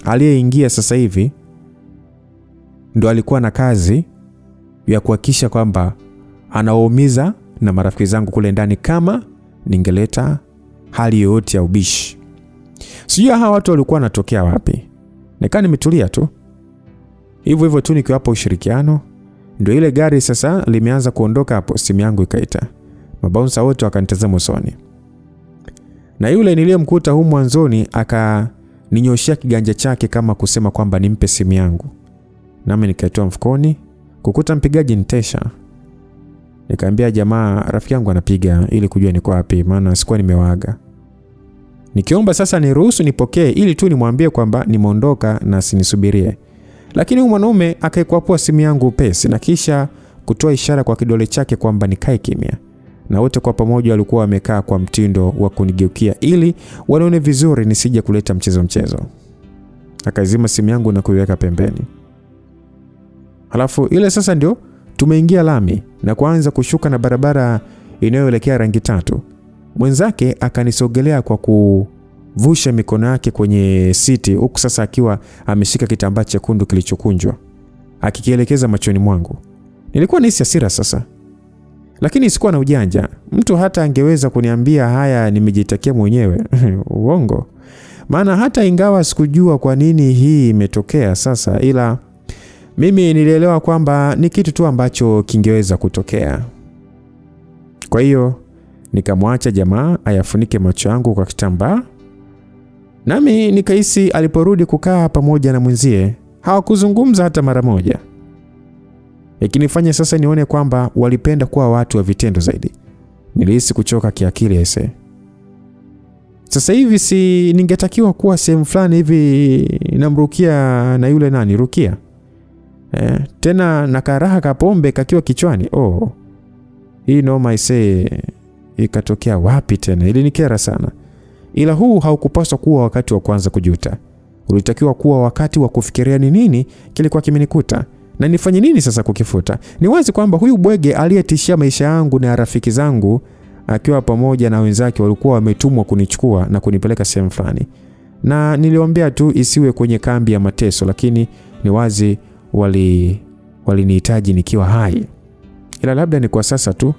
aliyeingia sasa hivi ndo alikuwa na kazi ya kuhakikisha kwamba anaumiza na marafiki zangu kule ndani kama ningeleta hali yoyote ya ubishi. Sijui hawa watu walikuwa wanatokea wapi. Nikaa nimetulia tu. Hivyo tu nikiwa hapo ushirikiano. Ndio ile gari sasa limeanza kuondoka hapo, simu yangu ikaita. Mabounsa wote wakanitazama usoni. Na yule niliyemkuta huko mwanzoni akaninyoshia kiganja chake kama kusema kwamba nimpe simu yangu. Nami nikaitoa mfukoni, kukuta mpigaji ni Tesha. Nikamwambia jamaa rafiki yangu anapiga ili kujua niko wapi, maana sikuwa nimewaaga. Nikiomba sasa niruhusu nipokee ili tu nimwambie kwamba nimeondoka na sinisubirie. Lakini huyu mwanaume akaikwapoa simu yangu upesi na kisha kutoa ishara kwa kidole chake kwamba nikae kimya. Na wote kwa pamoja walikuwa wamekaa kwa mtindo wa kunigeukia ili wanaone vizuri nisije kuleta mchezo. Akazima simu yangu na kuiweka pembeni. Halafu ile sasa ndio tumeingia lami na kuanza kushuka na barabara inayoelekea Rangi Tatu. Mwenzake akanisogelea kwa kuvusha mikono yake kwenye siti, huku sasa akiwa ameshika kitambaa chekundu kilichokunjwa, akikielekeza machoni mwangu. Nilikuwa nahisi hasira sasa. Lakini sikuwa na ujanja. Mtu hata angeweza kuniambia haya nimejitakia mwenyewe. Uongo. Maana hata ingawa sikujua kwa nini hii imetokea sasa, ila mimi nilielewa kwamba ni kitu tu ambacho kingeweza kutokea. Kwa hiyo nikamwacha jamaa ayafunike macho yangu kwa kitambaa. Nami nikahisi aliporudi kukaa pamoja na mwenzie hawakuzungumza hata mara moja. Ikinifanya sasa nione kwamba walipenda kuwa watu wa vitendo zaidi. Nilihisi kuchoka kiakili ese. Sasa hivi si ningetakiwa kuwa sehemu fulani hivi namrukia na yule nani Rukia. Tena na karaha kapombe kakiwa kichwani. Hii noma ise ikatokea wapi tena? Ilinikera sana. Ila huu haukupaswa kuwa wakati wa kwanza kujuta. Ulitakiwa kuwa wakati wa kufikiria ni nini kilikuwa kimenikuta. Na nifanye nini sasa kukifuta? Ni wazi kwamba huyu bwege aliyetishia maisha yangu na rafiki zangu akiwa pamoja na wenzake walikuwa wametumwa kunichukua na kunipeleka sehemu fulani. Na niliombea tu isiwe kwenye kambi ya mateso, lakini ni wazi walinihitaji nikiwa hai. Ila labda ni kwa sasa tu.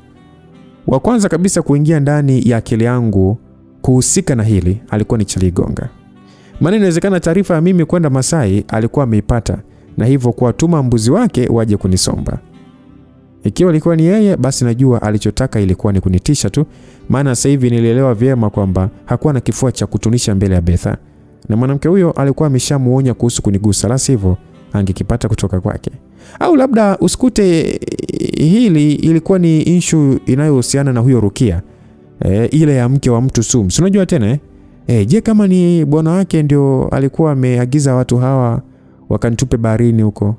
Wa kwanza kabisa kuingia ndani ya akili yangu kuhusika na hili alikuwa ni Chaligonga. Maana inawezekana taarifa ya mimi kwenda Masai alikuwa ameipata na hivyo kuwatuma mbuzi wake waje kunisomba. Ikiwa alikuwa ni yeye, basi najua alichotaka ilikuwa ni kunitisha tu, maana sasa hivi nilielewa vyema kwamba hakuwa na kifua cha kutunisha mbele ya Betha. Na mwanamke huyo alikuwa ameshamuonya kuhusu kunigusa, la sivyo angekipata kutoka kwake. Au labda usikute hili ilikuwa ni issue inayohusiana na huyo Rukia. Ile ya mke wa mtu sumu. Si unajua tena je kama ni bwana wake ndio alikuwa ameagiza watu hawa wakanitupe baharini huko.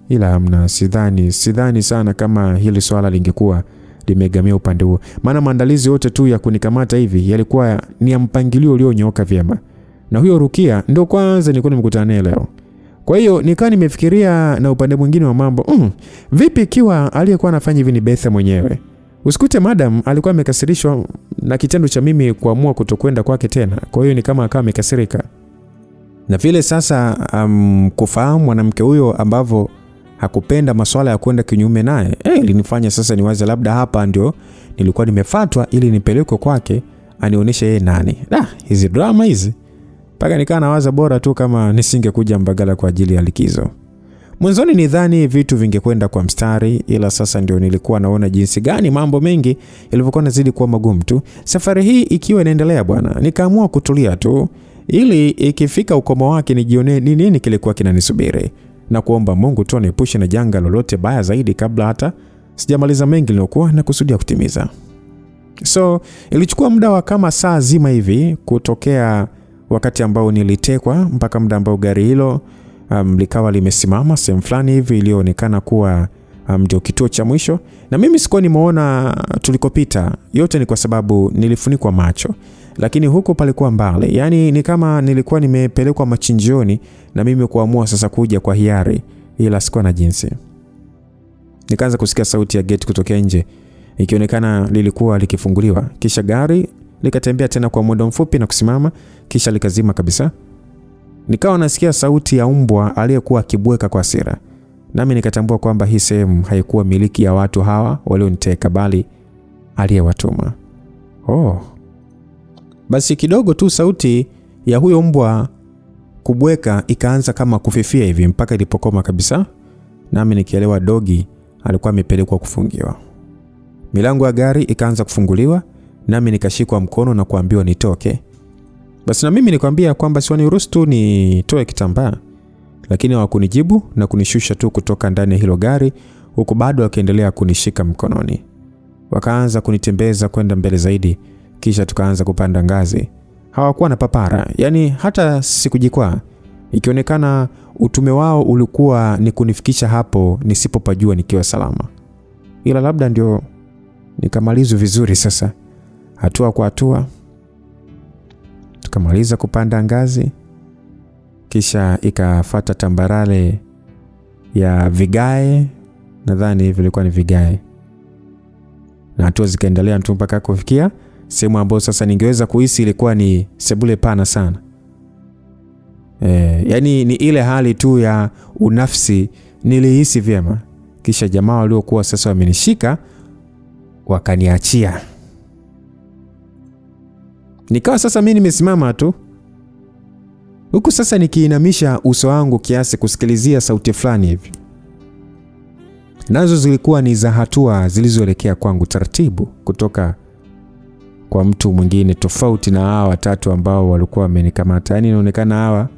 Ila hamna, sidhani sana kama hili swala lingekuwa limegamia upande huo. Maana maandalizi yote tu ya kunikamata hivi yalikuwa ni ya mpangilio ulionyooka vyema. Na huyo Rukia ndio kwanza nilikuwa nimekutana naye leo. Kwa hiyo nikaa nimefikiria na upande mwingine wa mambo. Vipi ikiwa aliyekuwa anafanya hivi ni Betha mwenyewe? Usikute madam alikuwa amekasirishwa na kitendo cha mimi kuamua kutokwenda kwake tena. Kwa hiyo ni kama akawa amekasirika. Na vile sasa kufahamu mwanamke huyo ambavyo hakupenda masuala ya kwenda kinyume naye, ilinifanya sasa niwaze labda hapa ndio nilikuwa nimefuatwa ili nipelekwe kwake anionyeshe yeye nani. Hizi drama hizi. Paka nikaa nawaza bora tu kama nisingekuja Mbagala kwa ajili ya likizo. Mwanzoni nidhani vitu vingekwenda kwa mstari, ila sasa ndio nilikuwa naona jinsi gani mambo mengi yalivyokuwa nazidi kuwa magumu tu. Safari hii ikiwa inaendelea bwana, nikaamua kutulia tu ili ikifika ukomo wake nijione nini kilikuwa kinanisubiri, na kuomba Mungu tu aniepushe na janga lolote baya zaidi kabla hata sijamaliza mengi niliokuwa na kusudia kutimiza. So ilichukua muda wa kama saa zima hivi kutokea wakati ambao nilitekwa mpaka muda ambao gari hilo likawa limesimama sehemu fulani hivi ilionekana kuwa ndio kituo cha mwisho. Na mimi sikuwa nimeona tulikopita. Yote ni kwa sababu nilifunikwa macho. Lakini huko palikuwa mbali. Yani ni kama nilikuwa nimepelekwa machinjioni na mimi kuamua sasa kuja kwa hiari, ila sikuwa na jinsi. Nikaanza kusikia sauti ya gate kutokea nje ikionekana lilikuwa likifunguliwa. Kisha gari likatembea tena kwa muda mfupi na kusimama, kisha likazima kabisa. Nikawa nasikia sauti ya mbwa aliyekuwa akibweka kwa hasira. Nami nikatambua kwamba hii sehemu haikuwa miliki ya watu hawa walioniteka, bali aliyewatuma. Basi kidogo tu sauti ya huyo mbwa kubweka ikaanza kama kufifia hivi mpaka ilipokoma kabisa. Nami nikielewa dogi alikuwa amepelekwa kufungiwa. Milango ya gari ikaanza kufunguliwa, nami nikashikwa mkono na kuambiwa nitoke. Basi na mimi nikwambia kwamba si waniruhusu tu nitoe kitambaa, lakini hawakunijibu na kunishusha tu kutoka ndani ya hilo gari, huku bado wakiendelea kunishika mkononi. Wakaanza kunitembeza kwenda mbele zaidi, kisha tukaanza kupanda ngazi. Hawakuwa na papara, yani hata sikujikwaa. Ikionekana utume wao ulikuwa ni kunifikisha hapo nisipopajua nikiwa salama. Ila labda ndio nikamaliza vizuri sasa. Hatua kwa hatua tukamaliza kupanda ngazi, kisha ikafuata tambarale ya vigae, nadhani vilikuwa ni vigae. Na hatua zikaendelea tu mpaka kufikia sehemu ambayo sasa ningeweza kuhisi ilikuwa ni sebule pana sana. Yani ni ile hali tu ya unafsi nilihisi vyema. Kisha jamaa waliokuwa sasa wamenishika wakaniachia. Nikawa sasa mimi nimesimama tu, huku sasa nikiinamisha uso wangu kiasi kusikilizia sauti fulani hivi. Nazo zilikuwa ni za hatua zilizoelekea kwangu taratibu kutoka kwa mtu mwingine tofauti na hawa watatu ambao walikuwa wamenikamata. Yani inaonekana hawa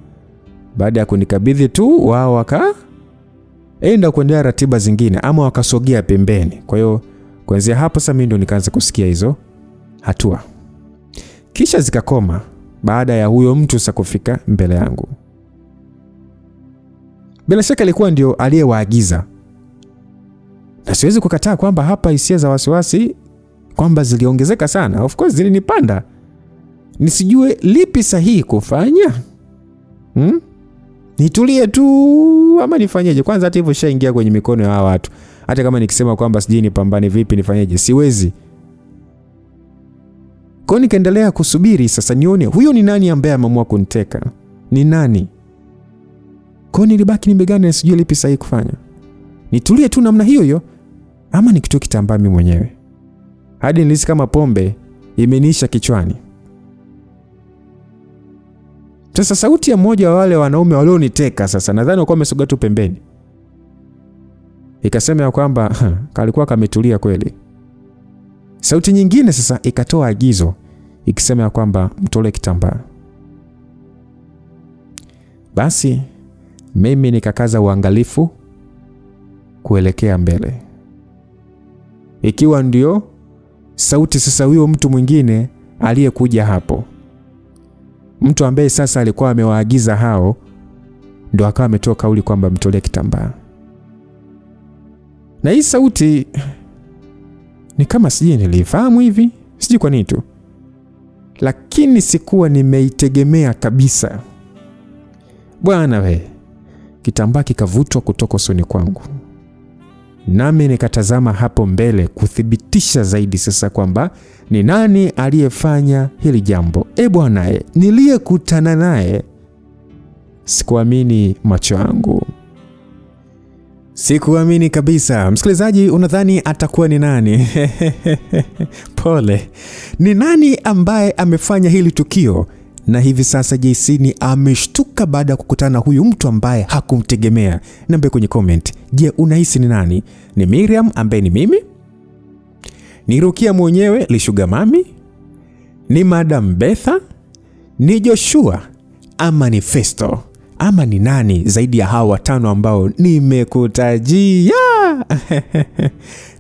baada ya kunikabidhi tu wao wakaenda kuendelea ratiba zingine ama wakasogea pembeni. Kwa hiyo kuanzia hapo sasa mimi ndo nikaanza kusikia hizo hatua. Kisha zikakoma baada ya huyo mtu sasa kufika mbele yangu. Bila shaka alikuwa ndio aliyewaagiza. Na siwezi kukataa kwamba hapa hisia za wasiwasi kwamba ziliongezeka sana. Of course zilinipanda. Nisijue lipi sahihi kufanya. Nitulie tu ama nifanyeje? Kwanza hata hivyo shaingia kwenye mikono ya hawa watu. Hata kama nikisema kwamba sijui nipambane vipi nifanyeje, siwezi. Kwa nikaendelea kusubiri sasa nione huyo ni nani ambaye ameamua kuniteka. Ni nani? Kwa nilibaki nimegana sijui lipi sahihi kufanya. Nitulie tu namna hiyo hiyo ama nikitoa kitambaa mimi mwenyewe. Hadi nilisi kama pombe imeniisha kichwani. Sasa sauti ya mmoja wa wale wanaume walioniteka sasa, nadhani walikuwa wamesogea tu pembeni, ikasema ya kwamba kalikuwa kametulia kweli. Sauti nyingine sasa ikatoa agizo ikisema ya kwamba mtole kitambaa. Basi mimi nikakaza uangalifu kuelekea mbele. Ikiwa ndio sauti sasa huyo mtu mwingine aliyekuja hapo. Mtu ambaye sasa alikuwa amewaagiza hao ndio akawa ametoa kauli kwamba mtolee kitambaa. Na hii sauti ni kama sije nilifahamu hivi, sije kwa nini tu. Lakini sikuwa nimeitegemea kabisa. Bwana we, kitambaa kikavutwa kutoka usoni kwangu. Nami nikatazama hapo mbele kuthibitisha zaidi sasa kwamba ni nani aliyefanya hili jambo. Bwana niliyekutana naye Sikuamini macho yangu. Sikuamini kabisa. Msikilizaji, unadhani atakuwa ni nani? Pole. Ni nani ambaye amefanya hili tukio? Na hivi sasa JC ni ameshtuka baada ya kukutana huyu mtu ambaye hakumtegemea. Niambie kwenye comment. Je, unahisi ni nani? Ni Miriam ambaye ni mimi? Ni Rukia mwenyewe Lishuga Mami? Ni Madam Betha? Ni Joshua? Ama ni Festo? Ama ni nani zaidi ya hawa 5 ambao nimekutajia?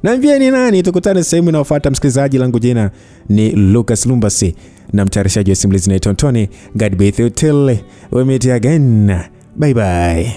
Niambie ni nani. Tukutane sehemu inayofuata msikilizaji. Langu jina ni Lucas Lumbasi na mtayarishaji wa simulizi naitwa Tony. God be with you till we meet again. Bye bye.